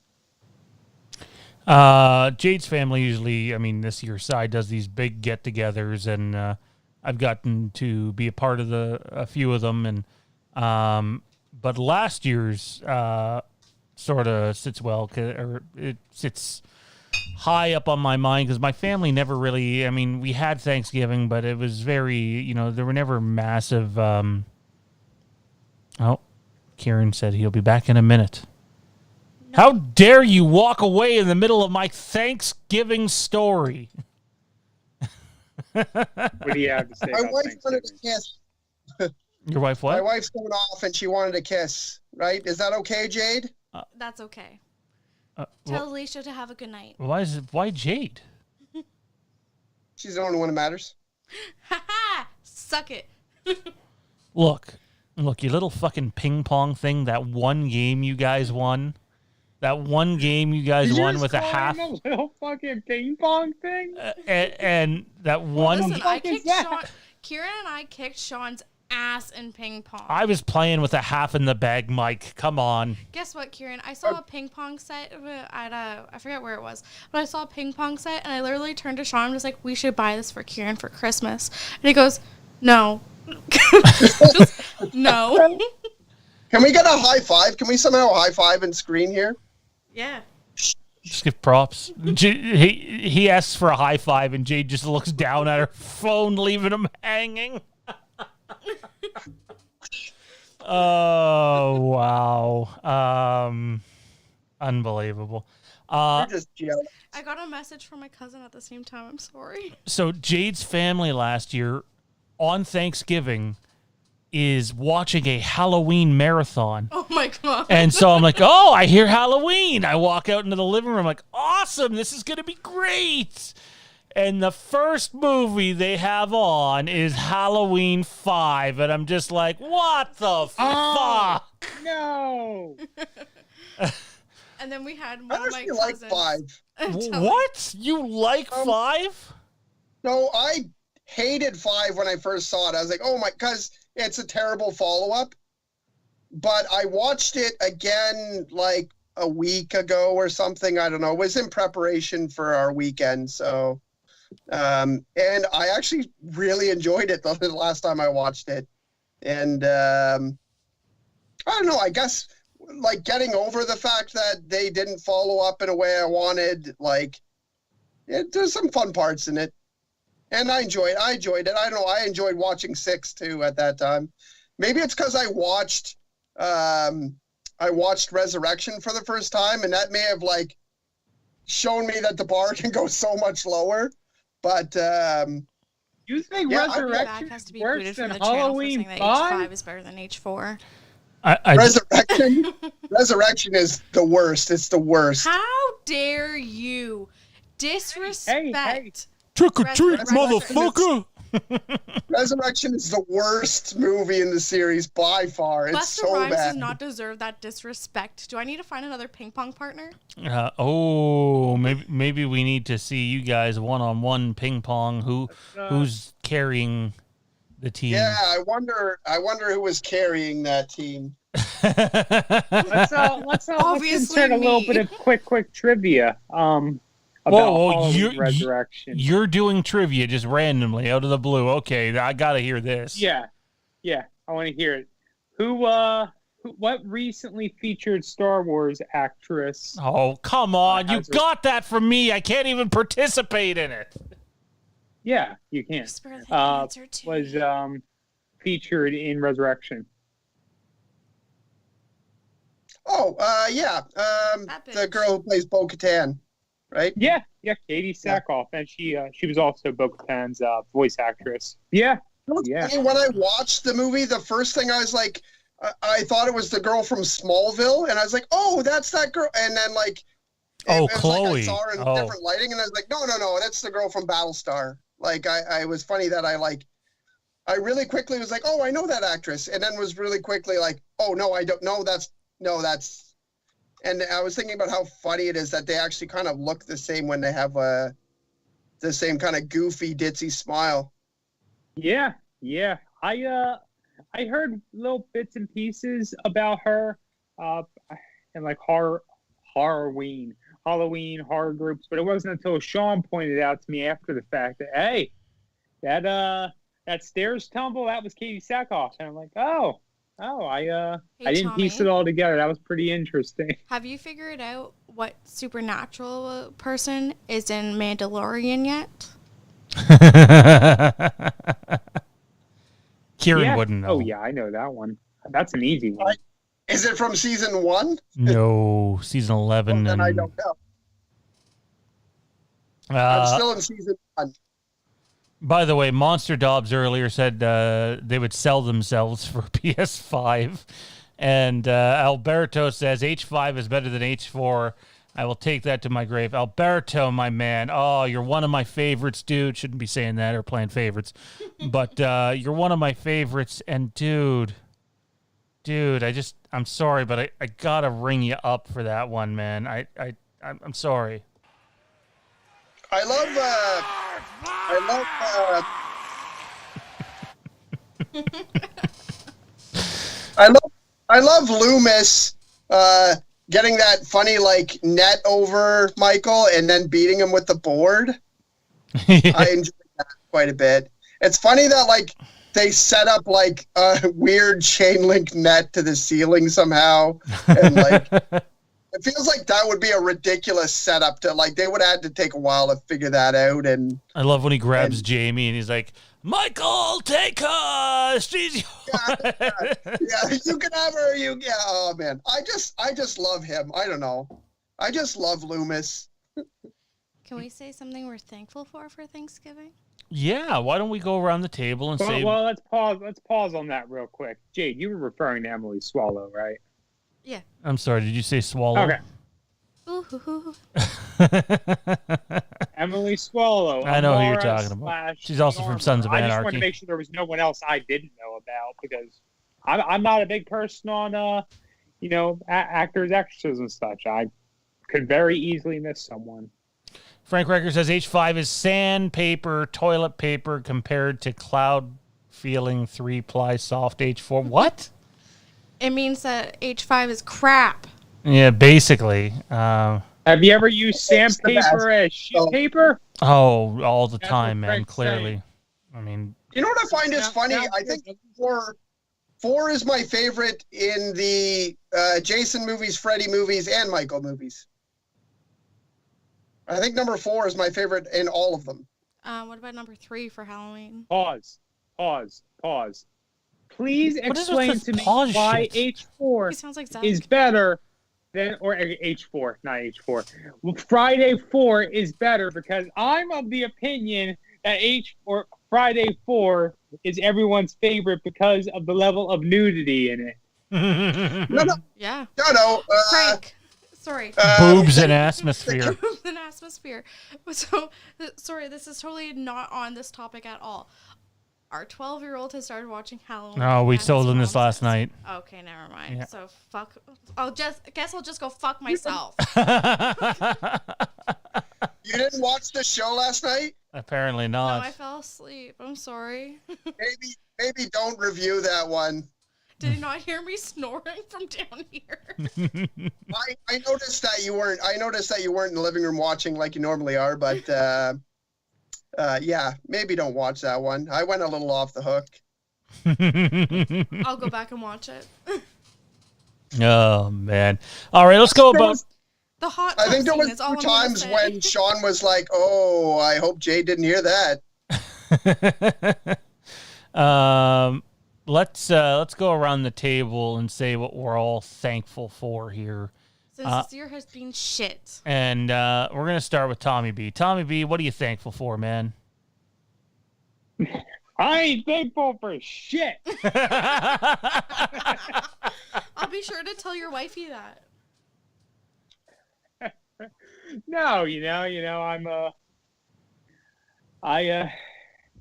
S1: Jade's family usually, I mean, this year's side does these big get-togethers, and I've gotten to be a part of a few of them, and but last year's sort of sits well, or it sits high up on my mind because my family never really. I mean, we had Thanksgiving, but it was very, there were never massive. Oh, Kieran said he'll be back in a minute. No. How dare you walk away in the middle of my Thanksgiving story?
S2: What do you have to say?
S3: My wife wanted to kiss.
S1: Your wife what?
S3: My wife's going off and she wanted to kiss, right? Is that okay, Jade?
S4: That's okay. Tell Alicia to have a good night.
S1: Why Jade?
S3: She's the only one that matters.
S4: Ha ha! Suck it.
S1: Look, you little fucking ping pong thing. That one game you guys won. With a half.
S2: A little fucking ping pong thing.
S1: And that one.
S4: Listen, I kicked Sean. Kieran and I kicked Sean's ass in ping pong.
S1: I was playing with a half in the bag, Mike. Come on.
S4: Guess what, Kieran? I saw a ping pong set at I forget where it was, but I saw a ping pong set, and I literally turned to Sean and was like, "We should buy this for Kieran for Christmas." And he goes, "No." Just, no.
S3: Can we get a high five? Can we somehow high five and screen here?
S4: Yeah.
S1: Just give props. He asks for a high five, and Jade just looks down at her phone, leaving him hanging. Oh, wow. Unbelievable.
S3: You're just jealous.
S4: I got a message from my cousin at the same time. I'm sorry.
S1: So Jade's family last year on Thanksgiving is watching a Halloween marathon.
S4: Oh my God.
S1: And so I'm like, oh, I hear Halloween. I walk out into the living room like, awesome, this is going to be great. And the first movie they have on is Halloween 5. And I'm just like, what the fuck?
S2: No.
S4: And then we had one of my
S3: like
S4: cousins.
S3: 5.
S1: What? You like 5?
S3: No, I hated 5 when I first saw it. I was like, oh my, because it's a terrible follow-up. But I watched it again like a week ago or something. I don't know. It was in preparation for our weekend. So, and I actually really enjoyed it the last time I watched it. And I don't know, I guess like getting over the fact that they didn't follow up in a way I wanted, like there's some fun parts in it. And I enjoyed it. I don't know. I enjoyed watching 6 too at that time. Maybe it's because I watched Resurrection for the first time, and that may have like shown me that the bar can go so much lower. But
S2: you think Resurrection is worse than Halloween 5
S4: is better than H4?
S3: Resurrection is the worst. It's the worst.
S4: How dare you disrespect?
S2: Hey.
S1: Trick or treat, motherfucker!
S3: Resurrection is the worst movie in the series by far. It's
S4: Busta
S3: so
S4: Rhymes
S3: bad.
S4: does not deserve that disrespect. Do I need to find another ping pong partner?
S1: Maybe we need to see you guys one-on-one ping pong. Who's carrying the team?
S3: Yeah, I wonder who was carrying that team.
S2: Let's insert a little bit of quick trivia. About Resurrection.
S1: You're doing trivia just randomly out of the blue. Okay, I gotta hear this.
S2: Yeah, I want to hear it. Who what recently featured Star Wars actress?
S1: Oh, come on. You
S2: has her-
S1: got that from me. I can't even participate in it.
S2: Yeah, you can.
S4: Whisper the answer to
S2: Was
S4: me.
S2: featured in Resurrection.
S3: Oh, yeah.
S4: That
S3: The
S4: bitch.
S3: girl who plays Bo-Katan, right?
S2: Yeah, Katie Sackhoff, and she was also Bo-Katan's voice actress. Yeah, yeah.
S3: And when I watched the movie, the first thing I was like, I thought it was the girl from Smallville, and I was like, oh, that's that girl. And then like, it was
S1: Chloe.
S3: like I saw her in different lighting, and I was like, no, that's the girl from Battlestar. Like, I was funny that I really quickly was like, oh, I know that actress, and then was really quickly like, oh no, I don't know. That's. And I was thinking about how funny it is that they actually kind of look the same when they have the same kind of goofy, ditzy smile.
S2: Yeah. I heard little bits and pieces about her, and like Halloween horror groups, but it wasn't until Sean pointed out to me after the fact that hey, that stairs tumble, that was Katie Sackhoff, and I'm like, I didn't piece it all together. That was pretty interesting.
S4: Have you figured out what supernatural person is in Mandalorian yet?
S1: Kieran wouldn't know.
S2: Oh yeah, I know that one. That's an easy one.
S3: Is it from season 1?
S1: No, season 11.
S3: Then
S1: and,
S3: I don't know. I'm still in season 1.
S1: By the way, Monster Dobbs earlier said they would sell themselves for PS5. And Alberto says H5 is better than H4. I will take that to my grave. Alberto, my man. Oh, you're one of my favorites, dude. Shouldn't be saying that or playing favorites. But you're one of my favorites. And dude, I'm sorry, but I got to ring you up for that one, man. I'm sorry.
S3: I love Loomis getting that funny like net over Michael and then beating him with the board. I enjoyed that quite a bit. It's funny that like they set up like a weird chain link net to the ceiling somehow, and like it feels like that would be a ridiculous setup to like they would have had to take a while to figure that out. And
S1: I love when he grabs Jamie and he's like, Michael, take her. She's
S3: yeah, you can have her. Oh man, I just love him. I don't know. I just love Loomis.
S4: Can we say something we're thankful for Thanksgiving?
S1: Yeah, why don't we go around the table and say...
S2: Well, let's pause. Let's pause on that real quick. Jade, you were referring to Emily Swallow, right?
S4: Yeah.
S1: I'm sorry, did you say swallow?
S2: Okay.
S4: Ooh.
S2: Emily Swallow.
S1: I know who you're
S2: Amara
S1: talking about.
S2: /
S1: She's also from
S2: Norma.
S1: Sons of
S2: I just
S1: Anarchy.
S2: wanted to make sure there was no one else I didn't know about because I'm not a big person on, actors, actresses, and such. I could very easily miss someone.
S1: Frank Recker says H5 is sandpaper, toilet paper compared to cloud feeling 3-ply soft H4. What?
S4: It means that H5 is crap.
S1: Yeah, basically.
S2: Have you ever used sandpaper as sheet paper?
S1: Oh, all the
S2: That's
S1: time,
S2: what
S1: man,
S2: Frank's
S1: clearly.
S2: saying.
S1: I mean...
S3: You know what I find is funny?
S2: Now,
S3: I think four is my favorite in the Jason movies, Freddy movies, and Michael movies. I think number 4 is my favorite in all of them.
S4: What about number 3 for Halloween?
S2: Pause. Please explain to me
S1: pause
S2: why
S1: shit?
S2: H4
S4: He sounds like Zach.
S2: is better than, or H4, not H4. Well, Friday 4 is better because I'm of the opinion that Friday 4 is everyone's favorite because of the level of nudity in it.
S3: No.
S4: Yeah.
S3: No.
S4: Frank. Sorry.
S1: Boobs and atmosphere.
S4: Boobs and atmosphere. So, sorry, this is totally not on this topic at all. Our 12-year-old has started watching Halloween.
S1: No, we
S4: and
S1: told
S4: his
S1: him this
S4: mom
S1: last
S4: says-
S1: night.
S4: Okay, never mind.
S1: Yeah.
S4: So fuck. I'll just go fuck myself.
S3: You didn't watch the show last night?
S1: Apparently
S4: No,
S1: not.
S4: I fell asleep. I'm sorry.
S3: Maybe don't review that one.
S4: Did you not hear me snoring from down here?
S3: I noticed that you weren't. I noticed that you weren't in the living room watching like you normally are. But yeah, maybe don't watch that one. I went a little off the hook.
S4: I'll go back and watch it.
S1: Oh man! All right, let's go about.
S4: The hot.
S3: I think there
S4: scene
S3: was
S4: is all
S3: 2
S4: I'm gonna
S3: times
S4: say.
S3: when Sean was like, "Oh, I hope Jay didn't hear that."
S1: Let's go around the table and say what we're all thankful for here.
S4: Since this year has been shit.
S1: And we're gonna start with Tommy B. Tommy B, what are you thankful for, man?
S2: I ain't thankful for shit.
S4: I'll be sure to tell your wifey that.
S2: No,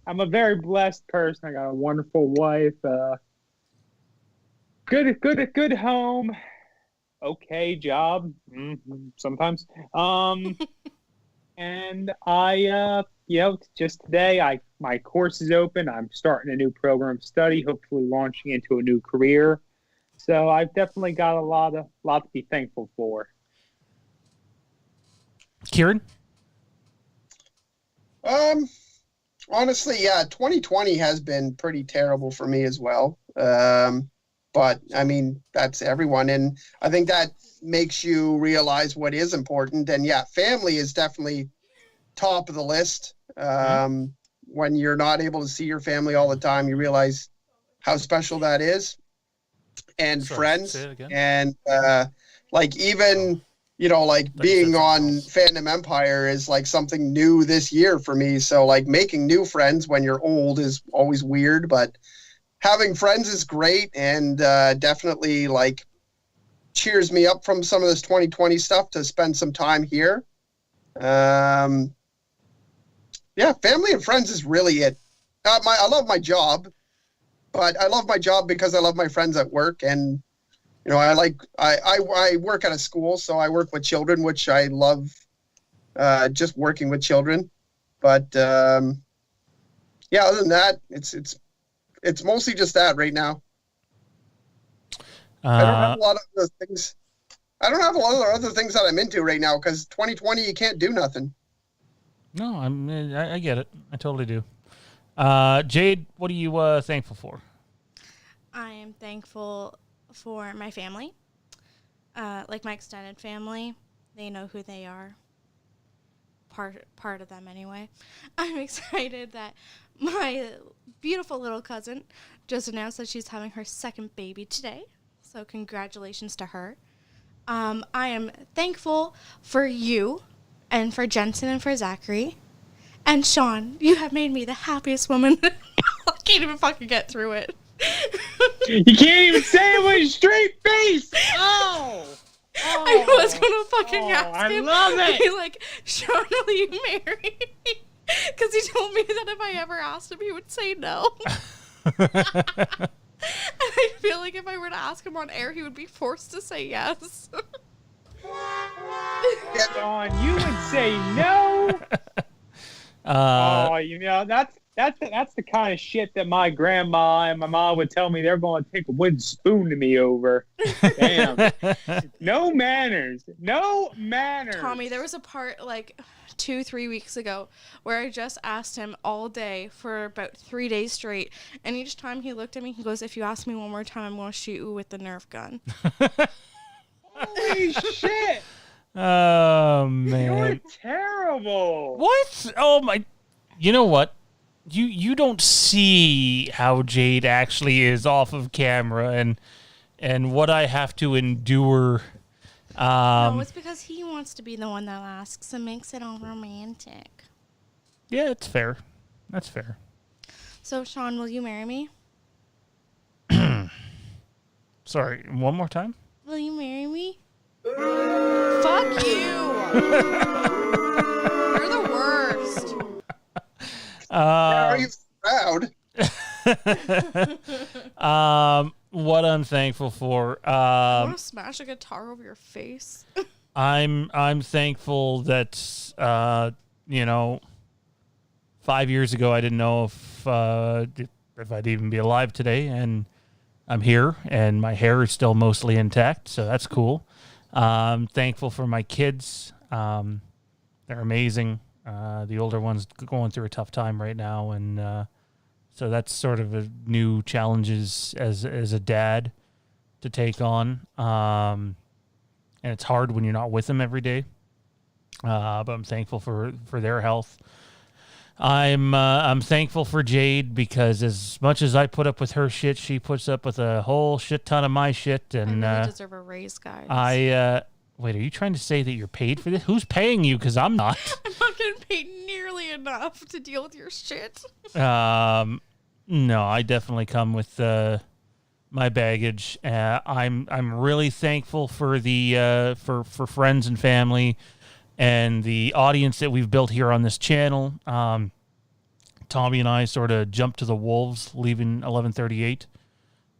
S2: I'm a very blessed person. I got a wonderful wife, good home, okay job, sometimes. And I, just today, my course is open. I'm starting a new program of study, hopefully launching into a new career. So I've definitely got a lot to be thankful for.
S1: Kieran?
S3: Honestly, yeah, 2020 has been pretty terrible for me as well. But I mean, that's everyone. And I think that makes you realize what is important. And yeah, family is definitely top of the list. When you're not able to see your family all the time, you realize how special that is. And friends. And like even, being on Fandom Empire is like something new this year for me. So like making new friends when you're old is always weird, but having friends is great, and definitely like cheers me up from some of this 2020 stuff to spend some time here. Yeah, family and friends is really it. I love my job, but I love my job because I love my friends at work, and I work at a school, so I work with children, which I love, just working with children. But yeah, other than that, it's mostly just that right now. I don't have a lot of other things. I don't have a lot of other things that I'm into right now because 2020, you can't do nothing.
S1: No, I get it. I totally do. Jade, what are you thankful for? I
S4: am thankful for my family, like my extended family. They know who they are. Part of them anyway. I'm excited that my beautiful little cousin just announced that she's having her second baby today. So congratulations to her. I am thankful for you and for Jensen and for Zachary. And Sean, you have made me the happiest woman. I can't even fucking get through it.
S2: You can't even say it with a straight face. Oh.
S4: I was gonna fucking ask him.
S2: I love it.
S4: Be like, Sean, will you marry me? Because he told me that if I ever asked him, he would say no. And I feel like if I were to ask him on air, he would be forced to say yes.
S2: Sean, you would say no. That's the kind of shit that my grandma and my mom would tell me they're going to take a wooden spoon to me over. Damn. No manners. No manners.
S4: Tommy, there was a part like 2-3 weeks ago where I just asked him all day for about 3 days straight. And each time he looked at me, he goes, if you ask me one more time, I'm going to shoot you with the Nerf gun.
S2: Holy shit.
S1: Oh, man.
S2: You're terrible.
S1: What? Oh, my. You know what? You don't see how Jade actually is off of camera and what I have to endure.
S4: No, it's because he wants to be the one that asks and makes it all romantic.
S1: Yeah, it's fair. That's fair.
S4: So, Sean, will you marry me?
S1: Sorry, one more time?
S4: Will you marry me? Fuck you! You're the worst.
S3: Are you proud?
S1: What I'm thankful for.
S4: I want to smash a guitar over your face.
S1: I'm thankful that 5 years ago I didn't know if I'd even be alive today, and I'm here, and my hair is still mostly intact, so that's cool. I'm thankful for my kids. They're amazing. The older one's going through a tough time right now, and so that's sort of a new challenges as a dad to take on. And it's hard when you're not with them every day. But I'm thankful for their health. I'm thankful for Jade because as much as I put up with her shit, she puts up with a whole shit ton of my shit. And
S4: I really deserve a raise, guys.
S1: Wait, are you trying to say that you're paid for this? Who's paying you? Because I'm not.
S4: I'm not getting paid nearly enough to deal with your shit.
S1: No, I definitely come with my baggage. I'm really thankful for the for friends and family and the audience that we've built here on this channel. Tommy and I sort of jumped to the wolves, leaving 1138,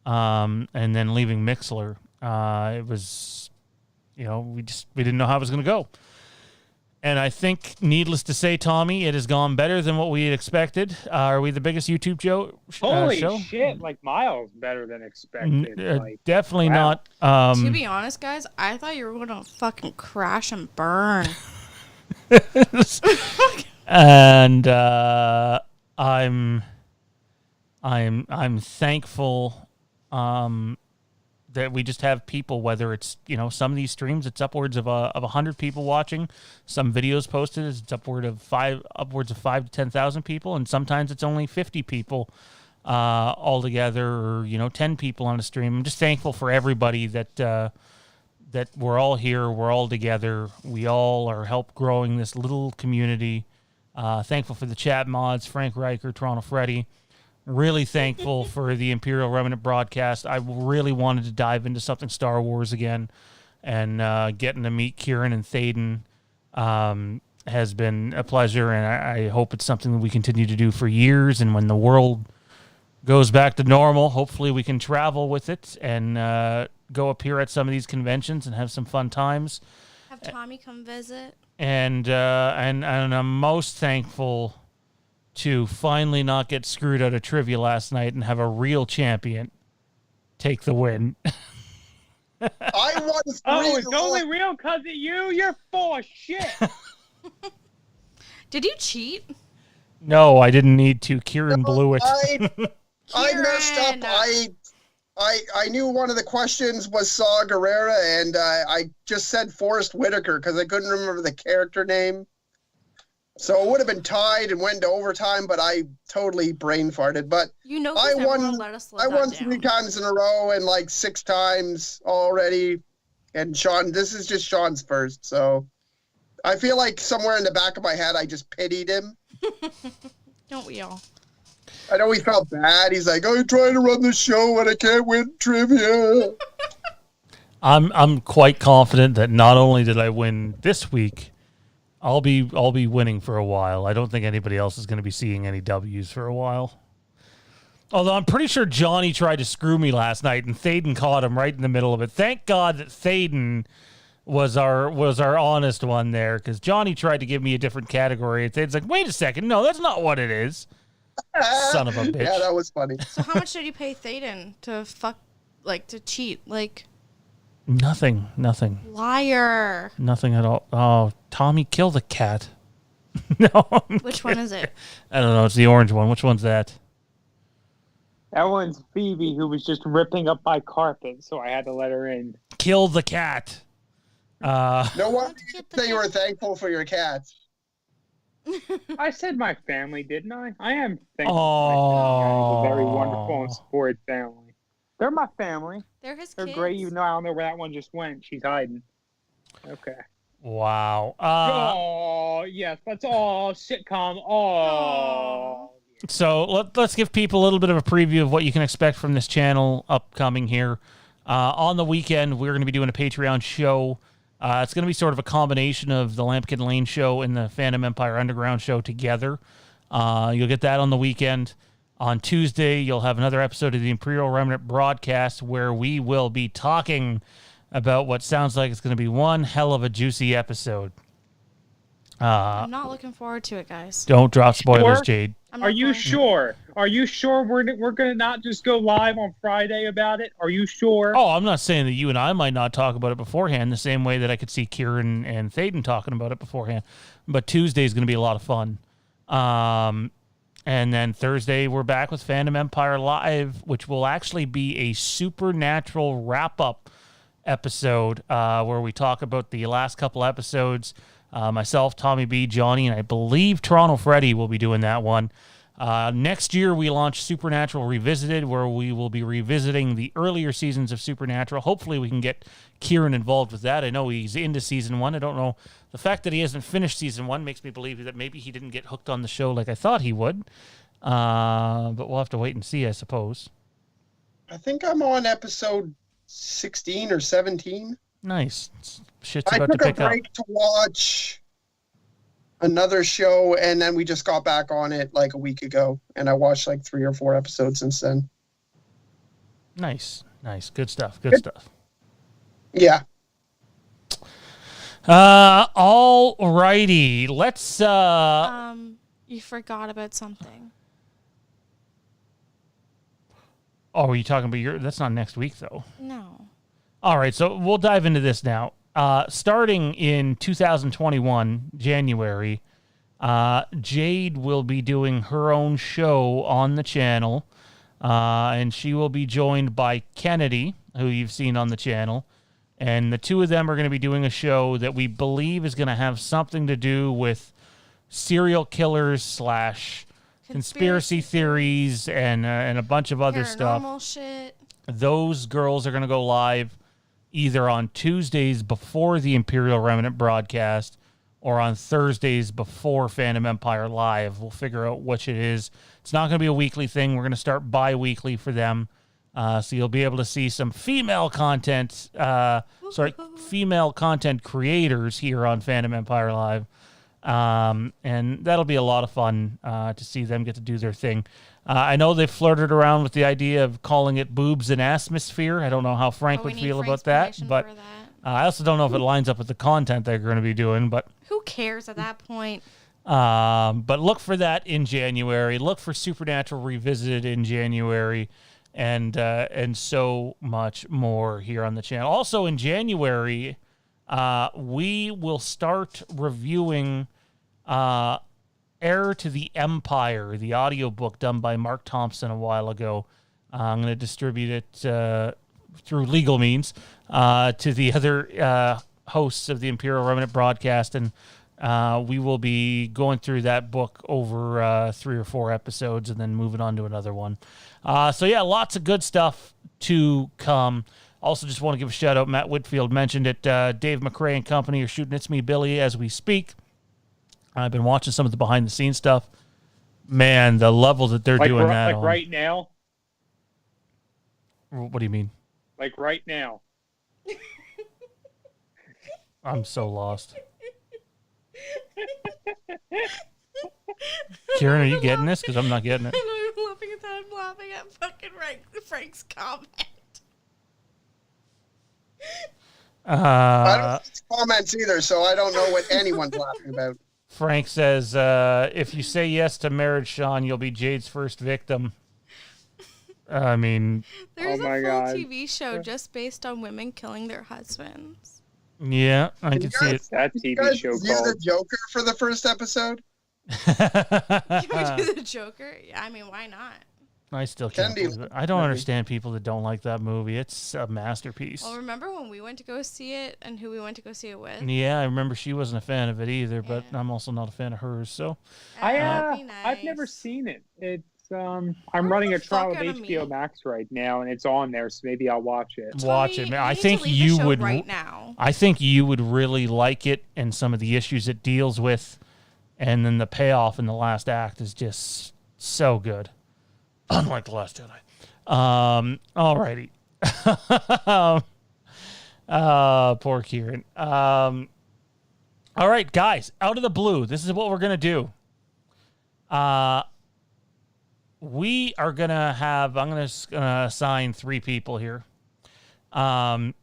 S1: and then leaving Mixler. It was, we didn't know how it was going to go. And I think, needless to say, Tommy, it has gone better than what we had expected. Are we the biggest YouTube show?
S2: Holy shit, like miles better than expected.
S1: Definitely
S2: wow.
S1: not.
S4: To be honest, guys, I thought you were going to fucking crash and burn.
S1: And I'm thankful that we just have people, whether it's, some of these streams, it's upwards of 100 people watching. Some videos posted, it's upwards of 5 to 10,000 people. And sometimes it's only 50 people all together, or, 10 people on a stream. I'm just thankful for everybody that we're all here. We're all together. We all are help growing this little community. Thankful for the chat mods, Frank Riker, Toronto Freddy. Really thankful for the Imperial Remnant broadcast. I really wanted to dive into something Star Wars again, and getting to meet Kieran and Thaden has been a pleasure, and I hope it's something that we continue to do for years. And when the world goes back to normal, hopefully we can travel with it and go appear at some of these conventions and have some fun times.
S4: Have Tommy come visit.
S1: And I'm most thankful to finally not get screwed out of trivia last night and have a real champion take the win.
S3: I won.
S2: It's only real because of you? You're full of shit.
S4: Did you cheat?
S1: No, I didn't need to. Kieran blew it.
S3: I messed up. I knew one of the questions was Saw Gerrera, and I just said Forrest Whitaker because I couldn't remember the character name. So it would have been tied and went to overtime, but I totally brain farted. But I won 3 times in a row and like 6 times already. And Sean, this is just Sean's first. So I feel like somewhere in the back of my head, I just pitied him.
S4: Don't we all?
S3: I know he felt bad. He's like, I'm trying to run the show and I can't win trivia.
S1: I'm quite confident that not only did I win this week, I'll be winning for a while. I don't think anybody else is going to be seeing any W's for a while. Although I'm pretty sure Johnny tried to screw me last night, and Thaden caught him right in the middle of it. Thank God that Thaden was our honest one there, because Johnny tried to give me a different category, and Thaden's like, wait a second, no, that's not what it is. Son of a bitch.
S3: Yeah, that was funny.
S4: So how much did you pay Thaden to cheat?
S1: Nothing.
S4: Liar.
S1: Nothing at all. Oh, Tommy, kill the cat. No.
S4: Which one is it?
S1: I don't know. It's the orange one. Which one's that?
S2: That one's Phoebe, who was just ripping up my carpet, so I had to let her in.
S1: Kill the cat.
S3: No wonder you say you were thankful for your cats.
S2: I said my family, didn't I? I am thankful for my family. I have a very wonderful and supportive family. They're my family.
S4: They're his
S2: They're
S4: kids.
S2: great, even though I don't know where that one just went. She's hiding. Okay.
S1: Wow.
S2: Oh, yes, that's all sitcom. Oh.
S1: So let's give people a little bit of a preview of what you can expect from this channel upcoming here. On the weekend, we're going to be doing a Patreon show. It's going to be sort of a combination of the Lampkin Lane show and the Fandom Empire Underground show together. You'll get that on the weekend. On Tuesday, you'll have another episode of the Imperial Remnant broadcast where we will be talking about what sounds like it's going to be one hell of a juicy episode.
S4: I'm not looking forward to it, guys.
S1: Don't drop spoilers,
S2: Sure?
S1: Jade.
S2: Are you sure? Are you sure we're going to not just go live on Friday about it? Are you sure?
S1: Oh, I'm not saying that you and I might not talk about it beforehand, the same way that I could see Kieran and Thaden talking about it beforehand. But Tuesday is going to be a lot of fun. And then Thursday, we're back with Fandom Empire Live, which will actually be a Supernatural wrap-up episode where we talk about the last couple episodes. Myself, Tommy B, Johnny, and I believe Toronto Freddy will be doing that one. Next year, we launch Supernatural Revisited, where we will be revisiting the earlier seasons of Supernatural. Hopefully, we can get Kieran involved with that. I know he's into season 1. I don't know. The fact that he hasn't finished season 1 makes me believe that maybe he didn't get hooked on the show like I thought he would. But we'll have to wait and see, I suppose.
S3: I think I'm on episode 16 or 17.
S1: Nice. Shit's about to pick up.
S3: I took a break to watch another show, and then we just got back on it like a week ago, and I watched like 3 or 4 episodes since then.
S1: Nice. Good stuff. Good stuff.
S3: Yeah.
S1: All righty. Let's
S4: You forgot about something.
S1: Oh, are you talking about that's not next week though.
S4: No.
S1: All right, so we'll dive into this now. Starting in 2021, January, Jade will be doing her own show on the channel, and she will be joined by Kennedy, who you've seen on the channel, and the two of them are going to be doing a show that we believe is going to have something to do with serial killers / conspiracy theories and a bunch of other stuff.
S4: Paranormal shit.
S1: Those girls are going to go live either on Tuesdays before the Imperial Remnant broadcast or on Thursdays before Fandom Empire Live. We'll figure out which it is. It's not going to be a weekly thing. We're going to start bi-weekly for them. So you'll be able to see some female content, female content creators here on Fandom Empire Live. And that'll be a lot of fun to see them get to do their thing. I know they flirted around with the idea of calling it Boobs and Atmosphere. I don't know how Frank would feel about that, but I also don't know if it lines up with the content they're going to be doing. But
S4: who cares at that point?
S1: But look for that in January. Look for Supernatural Revisited in January, and so much more here on the channel. Also in January, we will start reviewing Heir to the Empire, the audiobook done by Mark Thompson a while ago. I'm going to distribute it through legal means to the other hosts of the Imperial Remnant broadcast, and we will be going through that book over 3 or 4 episodes and then moving on to another one. So yeah, lots of good stuff to come. Also, just want to give a shout out. Matt Whitfield mentioned it. Dave McRae and company are shooting It's Me Billy as we speak. I've been watching some of the behind the scenes stuff. Man, the level that they're doing that
S2: like
S1: on.
S2: Right now.
S1: What do you mean?
S2: Like right now.
S1: I'm so lost. Kieran, are you getting this? Because I'm not getting it.
S4: I'm laughing at that. I'm laughing at fucking Frank's comment.
S3: I don't see comments either, so I don't know what anyone's laughing about.
S1: Frank says, if you say yes to marriage, Sean, you'll be Jade's first victim. I mean...
S4: There's a full TV show just based on women killing their husbands.
S1: Yeah, I can see it.
S2: That TV show called...
S3: the Joker for the first episode?
S4: Can we do the Joker? Yeah, I mean, why not?
S1: I still can't believe it. I don't understand people that don't like that movie. It's a masterpiece.
S4: Well, remember when we went to go see it and who we went to go see it with?
S1: Yeah, I remember she wasn't a fan of it either, but I'm also not a fan of hers. So
S2: I've never seen it. It's I'm running a trial of HBO Max right now, and it's on there, so maybe I'll watch it.
S1: Watch it, man. I think you would.
S4: Right now.
S1: I think you would really like it, and some of the issues it deals with, and then the payoff in the last act is just so good. Unlike The Last Jedi. Alrighty. Poor Kieran. All right, guys, out of the blue, this is what we're going to do. We are going to have, I'm going to assign 3 people here. Who are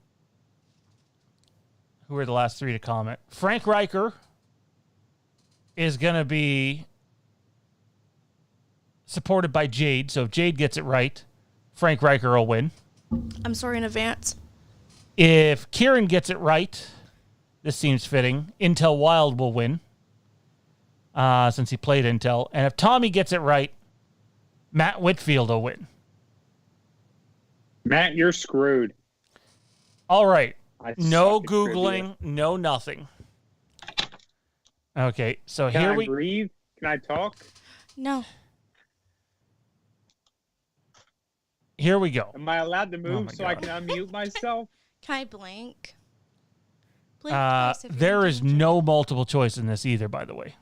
S1: the last 3 to comment? Frank Riker is going to be supported by Jade, so if Jade gets it right, Frank Riker will win.
S4: I'm sorry in advance.
S1: If Kieran gets it right, this seems fitting, Intel Wild will win. since he played Intel. And if Tommy gets it right, Matt Whitfield will win.
S2: Matt, you're screwed.
S1: All right.
S2: I
S1: No
S2: suck at
S1: Googling,
S2: trivia.
S1: no nothing. Okay, so
S2: Can
S1: here
S2: I
S1: we...
S2: breathe? Can I talk?
S4: No.
S1: Here we go.
S2: Am I allowed to move
S1: my
S2: so I
S1: God.
S2: can unmute myself?
S4: Can I blink? Blink twice if you're
S1: There
S4: in
S1: is
S4: danger.
S1: no multiple choice in this either, by the way.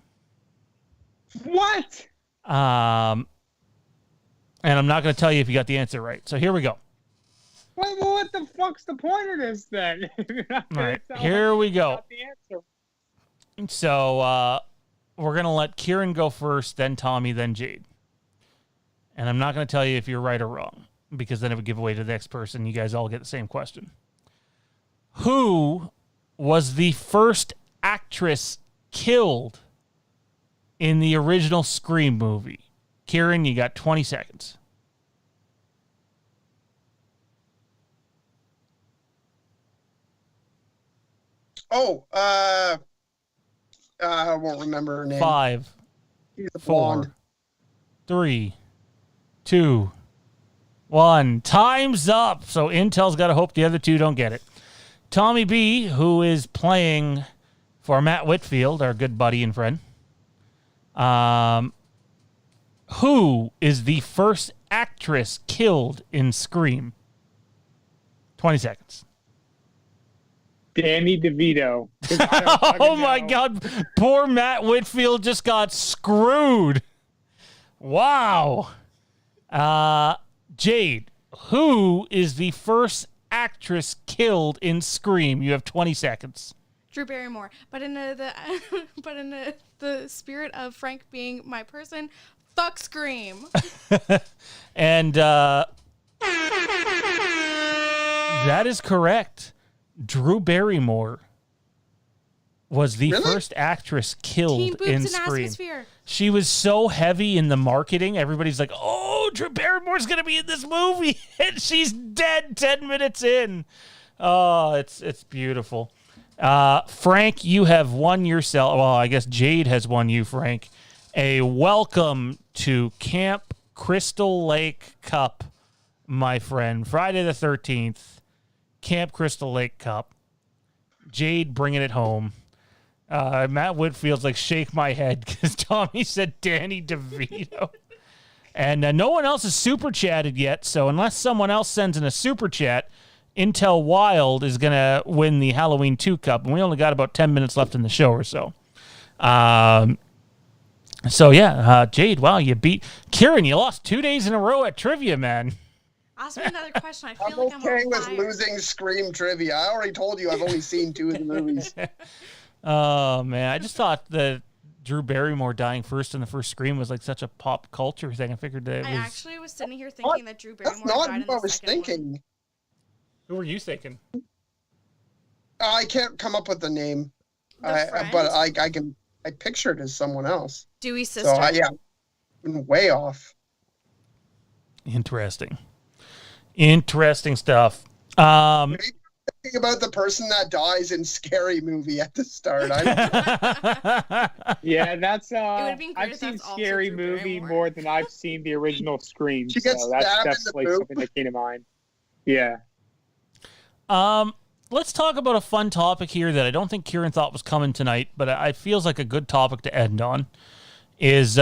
S2: What?
S1: And I'm not going to tell you if you got the answer right. So here we go.
S2: What the fuck's the point of this then?
S1: All right, here we go.
S2: Got the answer.
S1: So we're going to let Kieran go first, then Tommy, then Jade. And I'm not going to tell you if you're right or wrong, because then it would give away to the next person. You guys all get the same question. Who was the first actress killed in the original Scream movie? Kieran, you got 20 seconds.
S3: Oh, I won't remember her name.
S1: 5,
S3: She's a
S1: 4,
S3: blonde.
S1: 3, 2, 1. Time's up. So Intel's got to hope the other two don't get it. Tommy B, who is playing for Matt Whitfield, our good buddy and friend. Who is the first actress killed in Scream? 20 seconds.
S2: Danny DeVito. 'Cause I don't fucking
S1: Oh my
S2: know.
S1: God. Poor Matt Whitfield just got screwed. Wow. Jade, who is the first actress killed in Scream? You have 20 seconds.
S4: Drew Barrymore. But in the spirit of Frank being my person, fuck Scream.
S1: And that is correct. Drew Barrymore was the
S3: Really?
S1: first actress killed
S4: Teen boobs
S1: in
S4: in
S1: Scream.
S4: atmosphere.
S1: She was so heavy in the marketing. Everybody's like, oh, Drew Barrymore's going to be in this movie. And she's dead 10 minutes in. Oh, it's beautiful. Frank, you have won yourself. Well, I guess Jade has won you, Frank. A welcome to Camp Crystal Lake Cup, my friend. Friday the 13th, Camp Crystal Lake Cup. Jade bringing it home. Matt Whitfield's like, shake my head because Tommy said Danny DeVito. And no one else has super chatted yet. So unless someone else sends in a super chat, Intel Wild is going to win the Halloween 2 Cup. And we only got about 10 minutes left in the show or so. Jade, wow, you beat Kieran. You lost 2 days in a row at trivia, man.
S4: Ask me another question. I
S3: I'm
S4: feel like I'm
S3: okay
S4: on
S3: with
S4: fire.
S3: losing Scream trivia. I already told you I've only seen 2 of the movies.
S1: Oh, man. I just thought that Drew Barrymore dying first in the first Scream was like such a pop culture thing. I figured that it
S4: I
S1: was...
S4: actually was sitting here thinking that Drew
S3: That's
S4: Barrymore
S3: not
S4: died in
S3: what I
S4: the
S3: was
S4: second one.
S3: thinking.
S1: Who were you thinking?
S3: I can't come up with the name,
S4: The friend?
S3: but I picture it as someone else.
S4: Dewey's sister.
S3: So yeah, been way off.
S1: Interesting stuff.
S3: Maybe thinking about the person that dies in Scary Movie at the start.
S2: Yeah, that's
S4: would've been great
S2: I've
S4: if
S2: seen
S4: that's also
S2: Scary
S4: Drew
S2: Movie
S4: Barrymore.
S2: more than I've seen the original Scream.
S3: She gets
S2: so that's
S3: stabbed in the
S2: like
S3: boob.
S2: something that came to mind. Yeah.
S1: Let's talk about a fun topic here that I don't think Kieran thought was coming tonight, but it feels like a good topic to end on. Is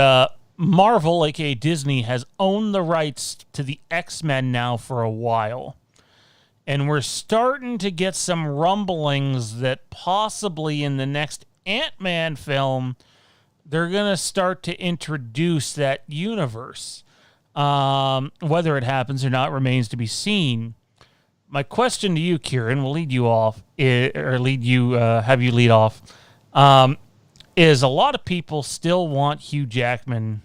S1: Marvel, aka Disney, has owned the rights to the X-Men now for a while. And we're starting to get some rumblings that possibly in the next Ant-Man film, they're going to start to introduce that universe. Whether it happens or not remains to be seen. My question to you, Kieran, will lead you off, have you lead off, is a lot of people still want Hugh Jackman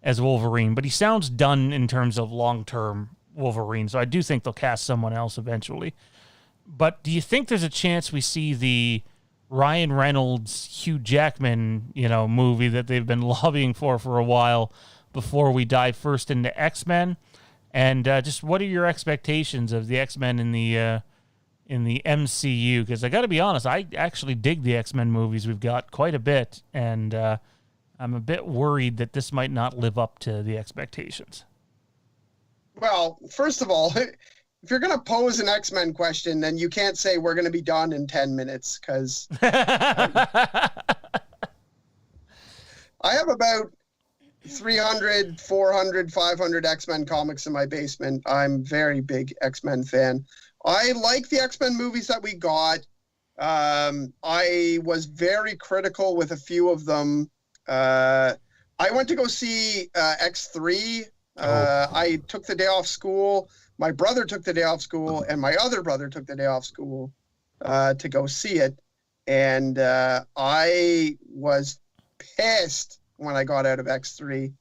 S1: as Wolverine, but he sounds done in terms of long-term Wolverine, so I do think they'll cast someone else eventually. But do you think there's a chance we see the Ryan Reynolds, Hugh Jackman, movie that they've been lobbying for a while before we dive first into X-Men? And just what are your expectations of the X-Men in the MCU? Because I got to be honest, I actually dig the X-Men movies. We've got quite a bit, and I'm a bit worried that this might not live up to the expectations.
S3: Well, first of all, if you're going to pose an X-Men question, then you can't say we're going to be done in 10 minutes, because I have about 300, 400, 500 X-Men comics in my basement. I'm very big X-Men fan. I like the X-Men movies that we got. I was very critical with a few of them. I went to go see X3. I took the day off school. My brother took the day off school, and my other brother took the day off school to go see it. And I was pissed when I got out of X3.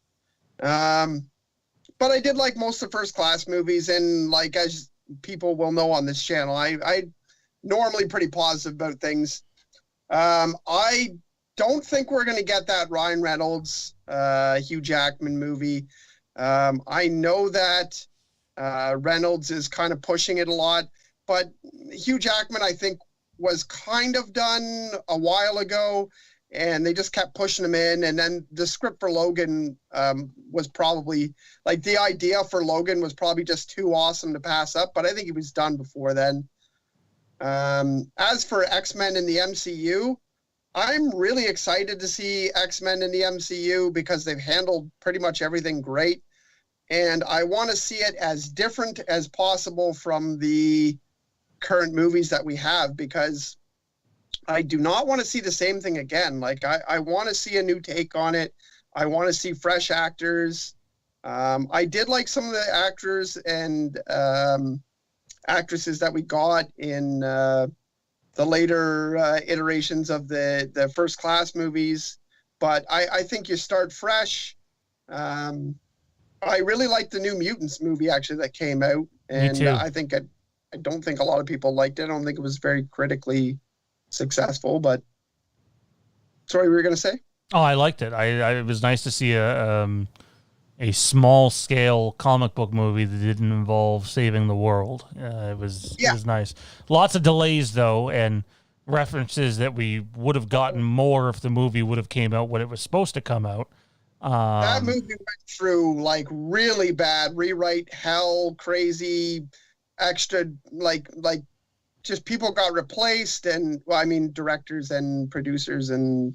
S3: But I did like most of the First Class movies, and like as people will know on this channel, I normally pretty positive about things. I don't think we're going to get that Ryan Reynolds, Hugh Jackman movie. I know that Reynolds is kind of pushing it a lot, but Hugh Jackman, I think, was kind of done a while ago, and they just kept pushing him in. And then the script for Logan was probably, like, the idea for Logan was probably just too awesome to pass up, but I think he was done before then. As for X-Men in the MCU, I'm really excited to see X-Men in the MCU because they've handled pretty much everything great. And I want to see it as different as possible from the current movies that we have, because I do not want to see the same thing again. Like, I want to see a new take on it. I want to see fresh actors. I did like some of the actors and actresses that we got in the later iterations of the First Class movies. But I think you start fresh. I really liked the New Mutants movie, actually, that came out. And I don't think a lot of people liked it. I don't think it was very critically successful, but sorry, we were going to say?
S1: Oh, I liked it. It was nice to see a small scale comic book movie that didn't involve saving the world. It was nice. Lots of delays though, and references that we would have gotten more if the movie would have came out when it was supposed to come out.
S3: That movie went through like really bad rewrite hell, crazy, extra, like just people got replaced, and well, I mean directors and producers and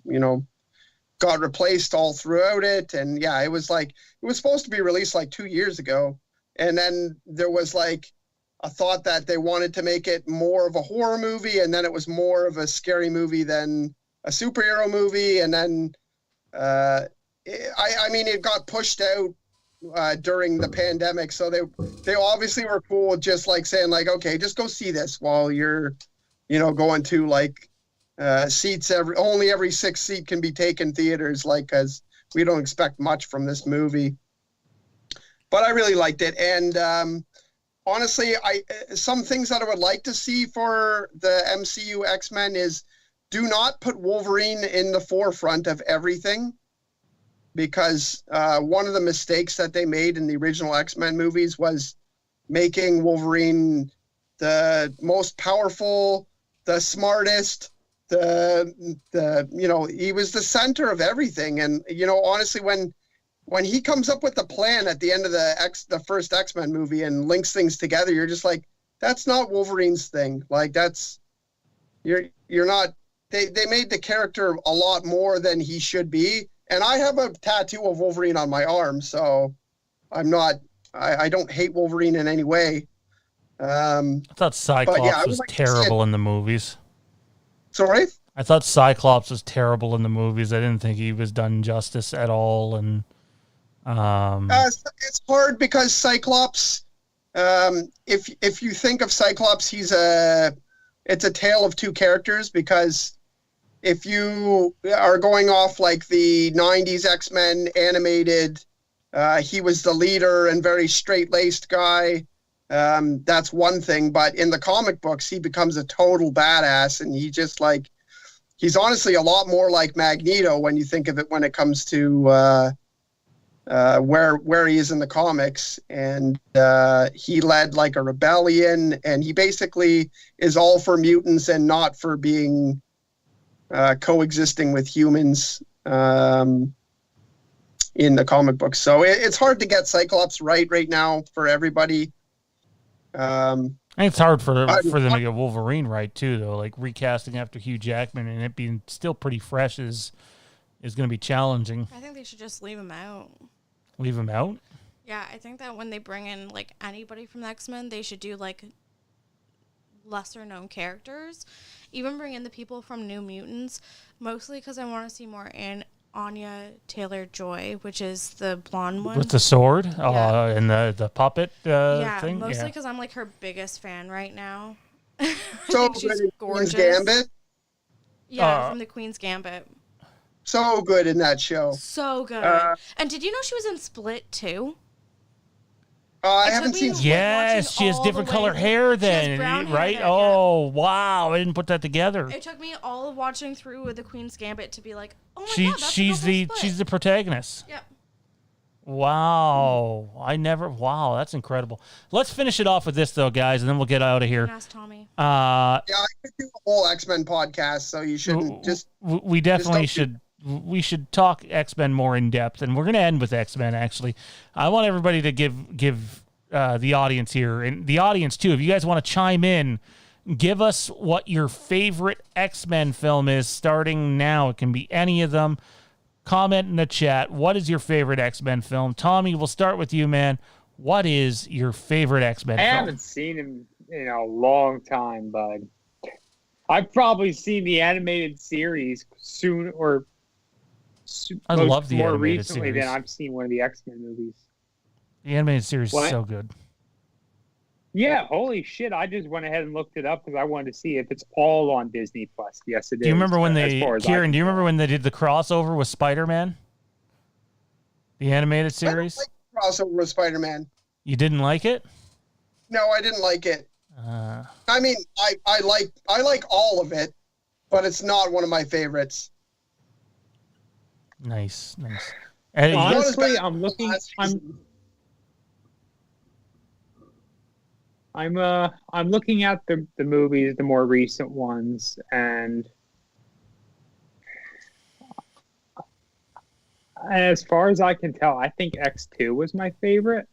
S3: got replaced all throughout it. And yeah, it was supposed to be released like 2 years ago, and then there was like a thought that they wanted to make it more of a horror movie, and then it was more of a scary movie than a superhero movie, and then I mean it got pushed out during the pandemic, so they obviously were cool with just like saying like, okay, just go see this while you're going to like seats every 6 seat can be taken theaters, like, because we don't expect much from this movie. But I really liked it, and honestly, some things that I would like to see for the MCU X-Men is do not put Wolverine in the forefront of everything, because one of the mistakes that they made in the original X-Men movies was making Wolverine the most powerful, the smartest, he was the center of everything. And honestly, when he comes up with the plan at the end of the first X-Men movie and links things together, you're just like, that's not Wolverine's thing. Like, you're not. They made the character a lot more than he should be. And I have a tattoo of Wolverine on my arm, so I don't hate Wolverine in any way.
S1: I thought Cyclops was terrible in the movies.
S3: Sorry?
S1: I thought Cyclops was terrible in the movies. I didn't think he was done justice at all. And
S3: it's hard because Cyclops, if you think of Cyclops, it's a tale of two characters, because if you are going off like the 90s X-Men animated, he was the leader and very straight-laced guy. That's one thing. But in the comic books, he becomes a total badass, and he's honestly a lot more like Magneto when you think of it, when it comes to where he is in the comics. And he led like a rebellion, and he basically is all for mutants and not for being coexisting with humans. in the comic books. So it's hard to get Cyclops right now for everybody.
S1: I think it's hard for them to get Wolverine right too, though. Like recasting after Hugh Jackman and it being still pretty fresh is going to be challenging.
S4: I think they should just leave him out.
S1: Leave him out?
S4: Yeah, I think that when they bring in like anybody from the X-Men, they should do like lesser known characters. Even bring in the people from New Mutants, mostly because I want to see more in Anya Taylor-Joy, which is the blonde one
S1: with the sword,
S4: yeah.
S1: And the puppet thing.
S4: Mostly because I'm like her biggest fan right now.
S3: So
S4: she's
S3: Queen's
S4: gorgeous.
S3: Gambit.
S4: Yeah, from the Queen's Gambit.
S3: So good in that show.
S4: So good. And did you know she was in Split too?
S3: I haven't seen.
S1: Yes, she has different color hair then, right?
S4: Then,
S1: oh, wow! I didn't put that together.
S4: It took me all of watching through with the Queen's Gambit to be like, oh my god, that's
S1: she's the protagonist.
S4: Yep.
S1: Wow, Wow, that's incredible. Let's finish it off with this though, guys, and then we'll get out of here.
S4: Ask Tommy.
S3: Yeah, I could do a whole X-Men podcast, so you shouldn't just.
S1: We definitely should. We should talk X-Men more in depth, and we're going to end with X-Men, actually. I want everybody to give the audience here, and the audience, too, if you guys want to chime in, give us what your favorite X-Men film is starting now. It can be any of them. Comment in the chat. What is your favorite X-Men film? Tommy, we'll start with you, man. What is your favorite X-Men film?
S2: I haven't seen him in a long time, bud. I've probably seen the animated series soon or
S1: I love the
S2: more
S1: animated
S2: recently
S1: series.
S2: than I've seen one of the X-Men movies.
S1: The animated series is so good.
S2: Yeah, holy shit! I just went ahead and looked it up because I wanted to see if it's all on Disney Plus. Yes, it is.
S1: Do you remember when
S2: Kieran?
S1: Do you remember when they did the crossover with Spider-Man? The animated series.
S3: I don't like crossover with Spider-Man.
S1: You didn't like it?
S3: No, I didn't like it. I mean, I like all of it, but it's not one of my favorites.
S1: Nice.
S2: Honestly, I'm looking at the movies, the more recent ones, and as far as I can tell, I think X2 was my favorite.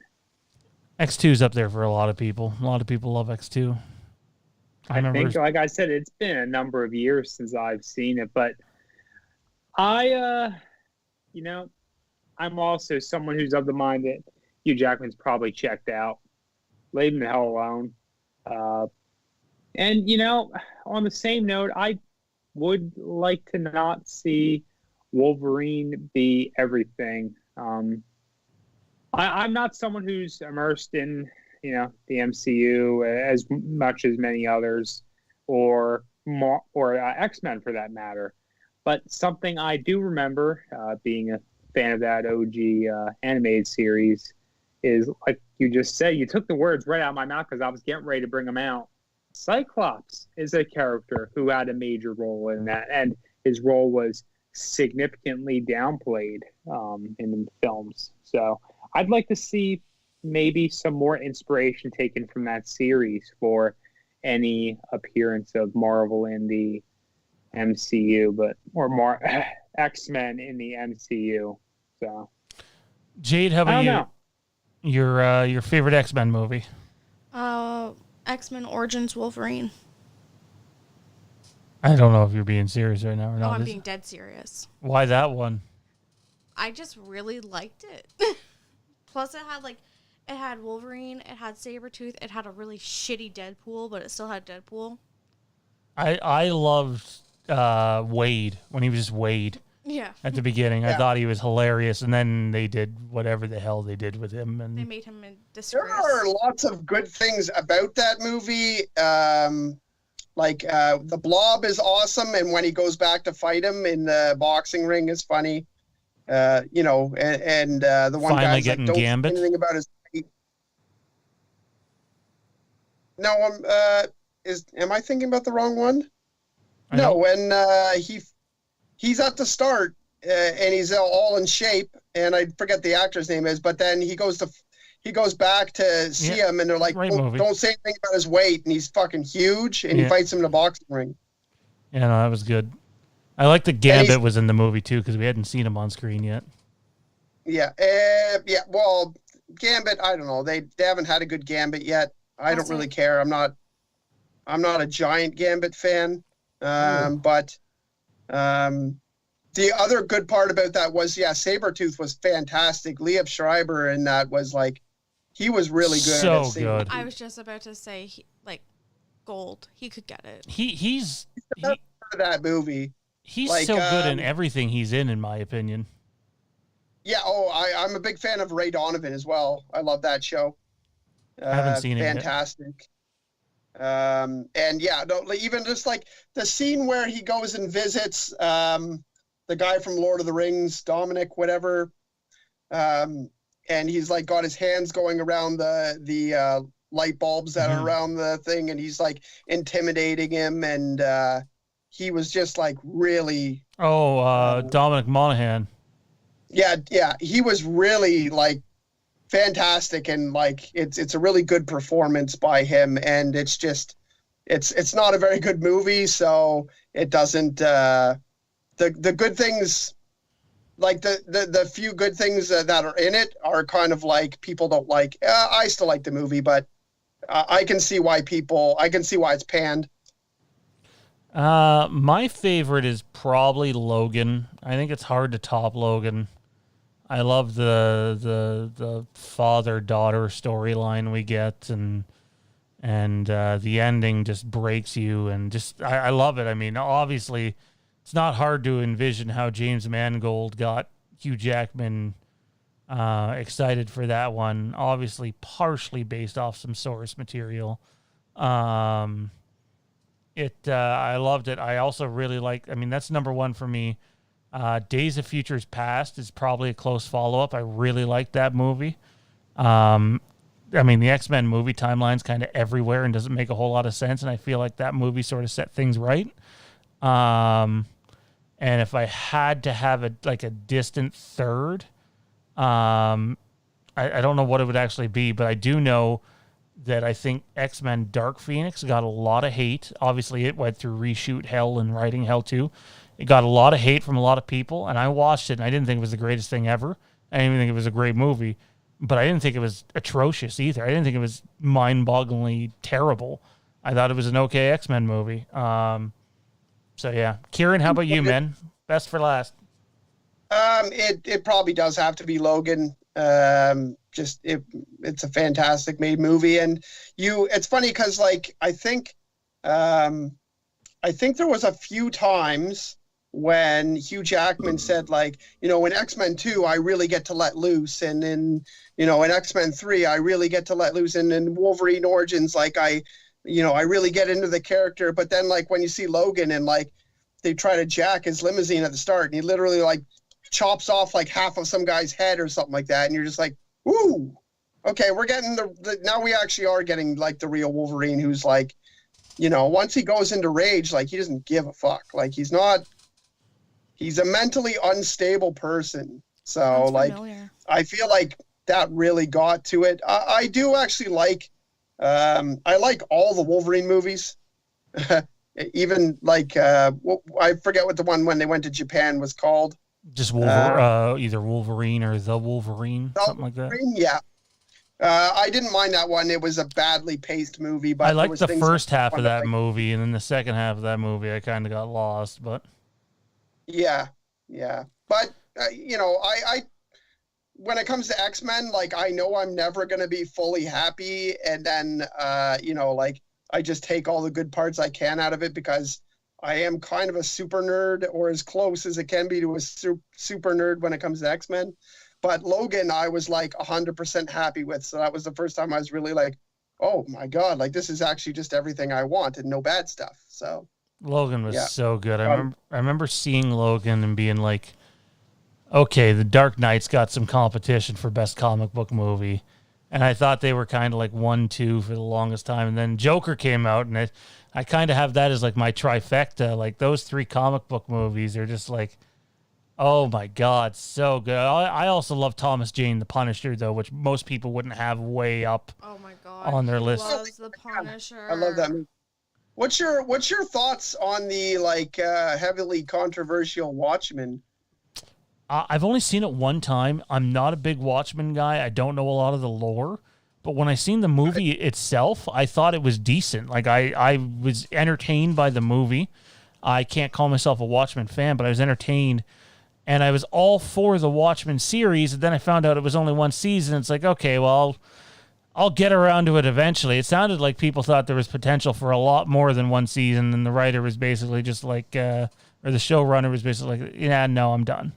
S1: X2's up there for a lot of people. A lot of people love X2.
S2: I think, like I said, it's been a number of years since I've seen it, but I'm also someone who's of the mind that Hugh Jackman's probably checked out. Leave him the hell alone. And, on the same note, I would like to not see Wolverine be everything. I'm not someone who's immersed in, the MCU as much as many others, or X-Men for that matter. But something I do remember, being a fan of that OG animated series, is like you just said, you took the words right out of my mouth because I was getting ready to bring them out. Cyclops is a character who had a major role in that, and his role was significantly downplayed in the films. So I'd like to see maybe some more inspiration taken from that series for any appearance of Marvel in the MCU, or more X-Men in the MCU. So,
S1: Jade, how about you? Your favorite X-Men movie?
S4: X-Men Origins Wolverine.
S1: I don't know if you're being serious right now or not.
S4: I'm being dead serious.
S1: Why that one?
S4: I just really liked it. Plus, it had Wolverine, it had Sabretooth, it had a really shitty Deadpool, but it still had Deadpool.
S1: I loved Wade when he was just Wade.
S4: Yeah.
S1: At the beginning, I thought he was hilarious, and then they did whatever the hell they did with him, and
S4: they made him in disgrace.
S3: There are lots of good things about that movie. The Blob is awesome, and when he goes back to fight him in the boxing ring is funny. The one
S1: finally
S3: guy's
S1: getting
S3: like, don't
S1: Gambit.
S3: say anything about his feet. No, am I thinking about the wrong one? No, when he's at the start and he's all in shape, and I forget the actor's name is, but then he goes back to see him, and they're like, don't say anything about his weight, and he's fucking huge, and he fights him in a boxing ring.
S1: Yeah, no, that was good. I like the Gambit was in the movie too because we hadn't seen him on screen yet.
S3: Yeah. Well, Gambit, I don't know. They haven't had a good Gambit yet. I don't really care. I'm not a giant Gambit fan. But the other good part about that was, Sabretooth was fantastic. Liev Schreiber in that was like, he was really good.
S1: So good.
S4: I was just about to say, gold. He could get it.
S1: He's
S3: the best part of that movie.
S1: He's so good in everything he's in my opinion.
S3: Yeah. Oh, I'm a big fan of Ray Donovan as well. I love that show.
S1: I haven't seen it yet.
S3: Fantastic. And yeah, even just like the scene where he goes and visits the guy from Lord of the Rings, Dominic, whatever, and he's like got his hands going around the light bulbs that are around the thing, and he's like intimidating him, and he was just like really.
S1: Dominic Monaghan.
S3: Yeah, he was really like fantastic, and like it's a really good performance by him, and it's just it's not a very good movie, so it doesn't the good things, like the few good things that are in it are kind of like people don't like. I still like the movie, but I can see why it's panned.
S1: My favorite is probably Logan. I think it's hard to top Logan. I love the father-daughter storyline we get, and the ending just breaks you, and just I love it. I mean, obviously, it's not hard to envision how James Mangold got Hugh Jackman excited for that one. Obviously, partially based off some source material. I loved it. I also really like. I mean, that's number one for me. Days of Futures Past is probably a close follow-up. I really like that movie. I mean, the X-Men movie timeline's kind of everywhere and doesn't make a whole lot of sense, and I feel like that movie sort of set things right. And if I had to have a distant third, I don't know what it would actually be, but I do know that I think X-Men Dark Phoenix got a lot of hate. Obviously, it went through reshoot hell and writing hell too. It got a lot of hate from a lot of people, and I watched it, and I didn't think it was the greatest thing ever. I didn't even think it was a great movie, but I didn't think it was atrocious either. I didn't think it was mind-bogglingly terrible. I thought it was an okay X-Men movie. So, yeah. Kieran, how about you, man? Best for last.
S3: It probably does have to be Logan. It's a fantastic made movie, and it's funny because like I think there was a few times when Hugh Jackman said, like, in X-Men 2, I really get to let loose. And in X-Men 3, I really get to let loose. And in Wolverine Origins, like, I really get into the character. But then, like, when you see Logan and, like, they try to jack his limousine at the start, and he literally, like, chops off, like, half of some guy's head or something like that. And you're just like, ooh, okay, we're getting now we actually are getting, like, the real Wolverine who's, like, once he goes into rage, like, he doesn't give a fuck. Like, he's a mentally unstable person. So,
S4: Sounds
S3: like,
S4: familiar.
S3: I feel like that really got to it. I do actually like, I like all the Wolverine movies. Even, like, I forget what the one when they went to Japan was called.
S1: Just either Wolverine or The Wolverine, something like that.
S3: Yeah. I didn't mind that one. It was a badly paced movie, but
S1: I liked the first half of that movie, and then the second half of that movie, I kind of got lost. But
S3: yeah. But I when it comes to X-Men, like, I know I'm never gonna be fully happy, and then like, I just take all the good parts I can out of it because I am kind of a super nerd, or as close as it can be to a super nerd when it comes to X-Men. But Logan, I was like 100% happy with. So that was the first time I was really like, oh my God, like, this is actually just everything I want and no bad stuff. So
S1: Logan was so good. I remember seeing Logan and being like, okay, The Dark Knight's got some competition for best comic book movie. And I thought they were kind of like 1-2 for the longest time. And then Joker came out, and I kind of have that as like my trifecta. Like, those three comic book movies are just like, oh my God, so good. I also love Thomas Jane the Punisher, though, which most people wouldn't have way up on their list.
S4: Loves the Punisher.
S3: I love that movie. What's your thoughts on the, like, heavily controversial Watchmen?
S1: I've only seen it one time. I'm not a big Watchmen guy. I don't know a lot of the lore. But when I seen the movie itself, I thought it was decent. Like, I was entertained by the movie. I can't call myself a Watchmen fan, but I was entertained. And I was all for the Watchmen series. And then I found out it was only one season. It's like, okay, well, I'll get around to it eventually. It sounded like people thought there was potential for a lot more than one season. And the writer was basically just like, or the showrunner was basically like, yeah, no, I'm done.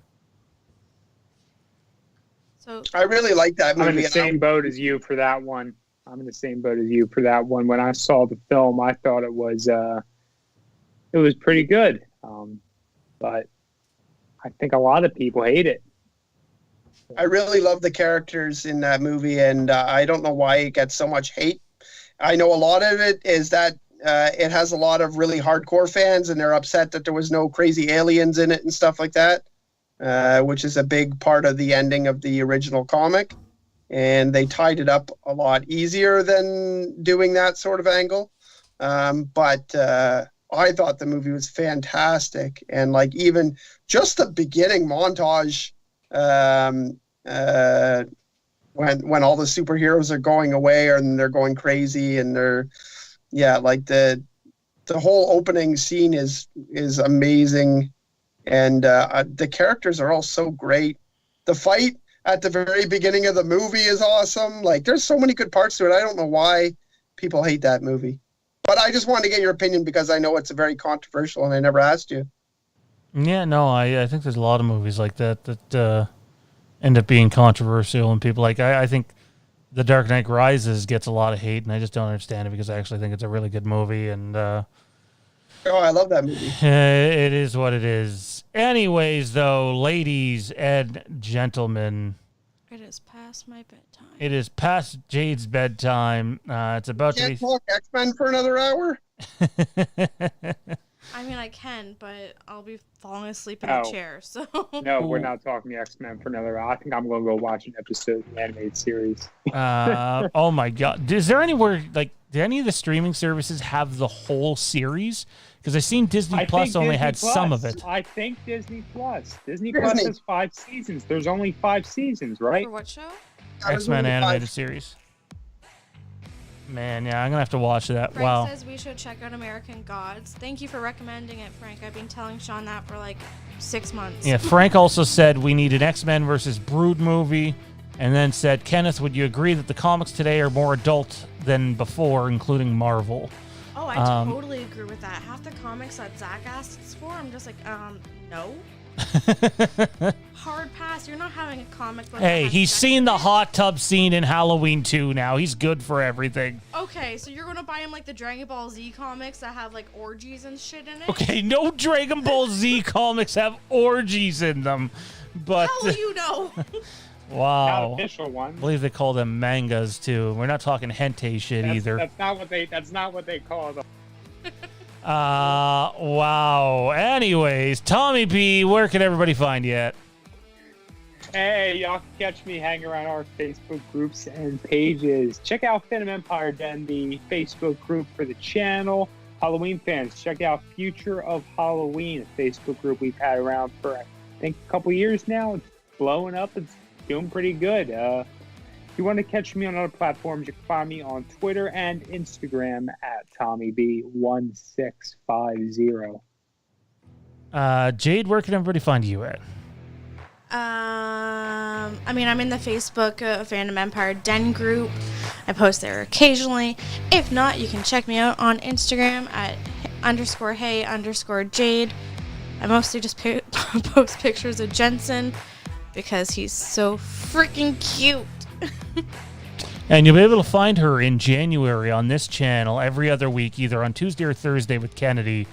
S4: So
S3: I really like that movie.
S2: I'm in the same boat as you for that one. When I saw the film, I thought it was pretty good. But I think a lot of people hate it.
S3: I really love the characters in that movie, and I don't know why it gets so much hate. I know a lot of it is that it has a lot of really hardcore fans, and they're upset that there was no crazy aliens in it and stuff like that, which is a big part of the ending of the original comic. And they tied it up a lot easier than doing that sort of angle. But I thought the movie was fantastic. And like even just the beginning montage, when all the superheroes are going away and they're going crazy and like the whole opening scene is amazing. And the characters are all so great. The fight at the very beginning of the movie is awesome. Like there's so many good parts to it. I don't know why people hate that movie. But I just wanted to get your opinion because I know it's a very controversial and I never asked you.
S1: Yeah, no, I think there's a lot of movies like that end up being controversial and people like, I think The Dark Knight Rises gets a lot of hate and I just don't understand it because I actually think it's a really good movie and
S3: oh, I love that movie.
S1: It is what it is. Anyways, though, ladies and gentlemen,
S4: it is past my bedtime.
S1: it is past Jade's bedtime. It's about to be.
S3: Can't talk X-Men for another hour?
S4: I mean, I can, but I'll be falling asleep in the chair. So
S2: no, we're not talking X-Men for another hour. I think I'm going to go watch an episode of the animated series.
S1: Oh my God! Is there anywhere like? Do any of the streaming services have the whole series? Because I've seen Disney Plus only had some of it.
S2: I think Disney Plus. Disney Plus has 5 seasons. There's only 5 seasons, right?
S4: For what show?
S1: X-Men animated series. Man, yeah, I'm gonna have to watch that.
S4: Frank
S1: Wow.
S4: says we should check out American Gods. Thank you for recommending it, Frank. I've been telling Sean that for like 6 months.
S1: Yeah, Frank also said we need an X-Men versus Brood movie, and then said, Kenneth, would you agree that the comics today are more adult than before, including Marvel?
S4: Oh, I totally agree with that. Half the comics that Zach asks for, I'm just like, no. Hard pass. You're not having a comic book.
S1: Hey, he's seen the hot tub scene in Halloween 2 now. He's good for everything.
S4: Okay, so you're going to buy him like the Dragon Ball Z comics that have like orgies and shit in it?
S1: Okay, no Dragon Ball Z comics have orgies in them. But
S4: how will you know?
S1: Wow.
S2: Not official one.
S1: I believe they call them mangas too. We're not talking hentai shit either.
S2: That's not what they call them.
S1: Wow. Anyways, Tommy B, where can everybody find you at?
S2: Hey, y'all can catch me hanging around our Facebook groups and pages. Check out Fandom Empire Den, the Facebook group for the channel. Halloween fans, check out Future of Halloween, a Facebook group we've had around for, I think, a couple years now. It's blowing up. It's doing pretty good. If you want to catch me on other platforms, you can find me on Twitter and Instagram at TommyB1650.
S1: Jade, where can everybody find you at?
S4: I mean, I'm in the Facebook Fandom Empire Den group. I post there occasionally. If not, you can check me out on Instagram at _hey_Jade. I mostly just post pictures of Jensen because he's so freaking cute.
S1: And you'll be able to find her in January on this channel every other week, either on Tuesday or Thursday with Kennedy,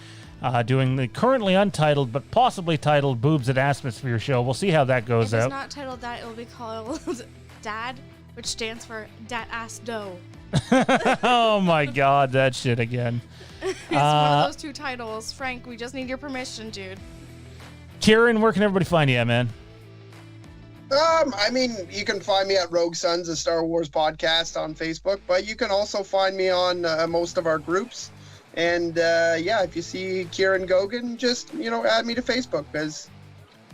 S1: doing the currently untitled but possibly titled Boobs at Atmosphere show. We'll see how that goes
S4: out. If
S1: out.
S4: it's not titled that, it'll be called Dad, which stands for Dat Ass Dough.
S1: Oh my God, that shit again.
S4: It's one of those 2 titles. Frank, we just need your permission, dude.
S1: Kieran, where can everybody find you at, man?
S3: I mean, you can find me at Rogue Sons, a Star Wars podcast on Facebook, but you can also find me on most of our groups. And yeah, if you see Kieran Gogan, just, add me to Facebook because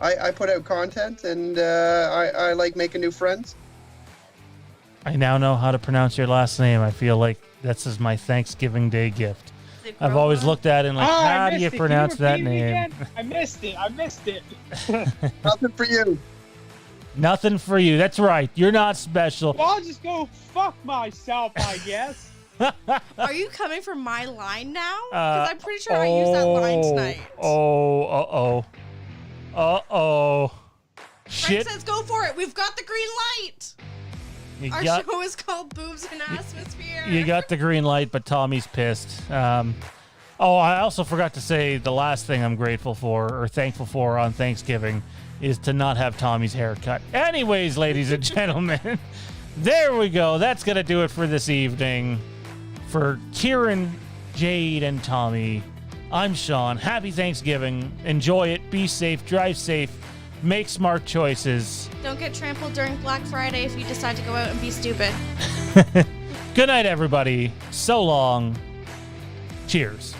S3: I put out content, and I like making new friends.
S1: I now know how to pronounce your last name. I feel like this is my Thanksgiving Day gift. I've always looked at it and like, how do you pronounce that name?
S2: I missed it.
S3: Nothing for you.
S1: Nothing for you. That's right. You're not special.
S2: Well, I'll just go fuck myself, I guess.
S4: Are you coming for my line now? Because I'm pretty sure I used that line tonight.
S1: Shit.
S4: Frank says go for it. We've got the green light. Our show is called Boobs and Atmosphere.
S1: You got the green light, but Tommy's pissed. I also forgot to say the last thing I'm grateful for or thankful for on Thanksgiving is to not have Tommy's haircut. Anyways, ladies and gentlemen, there we go. That's going to do it for this evening. For Kieran, Jade, and Tommy, I'm Sean. Happy Thanksgiving. Enjoy it. Be safe. Drive safe. Make smart choices.
S4: Don't get trampled during Black Friday if you decide to go out and be stupid.
S1: Good night, everybody. So long. Cheers.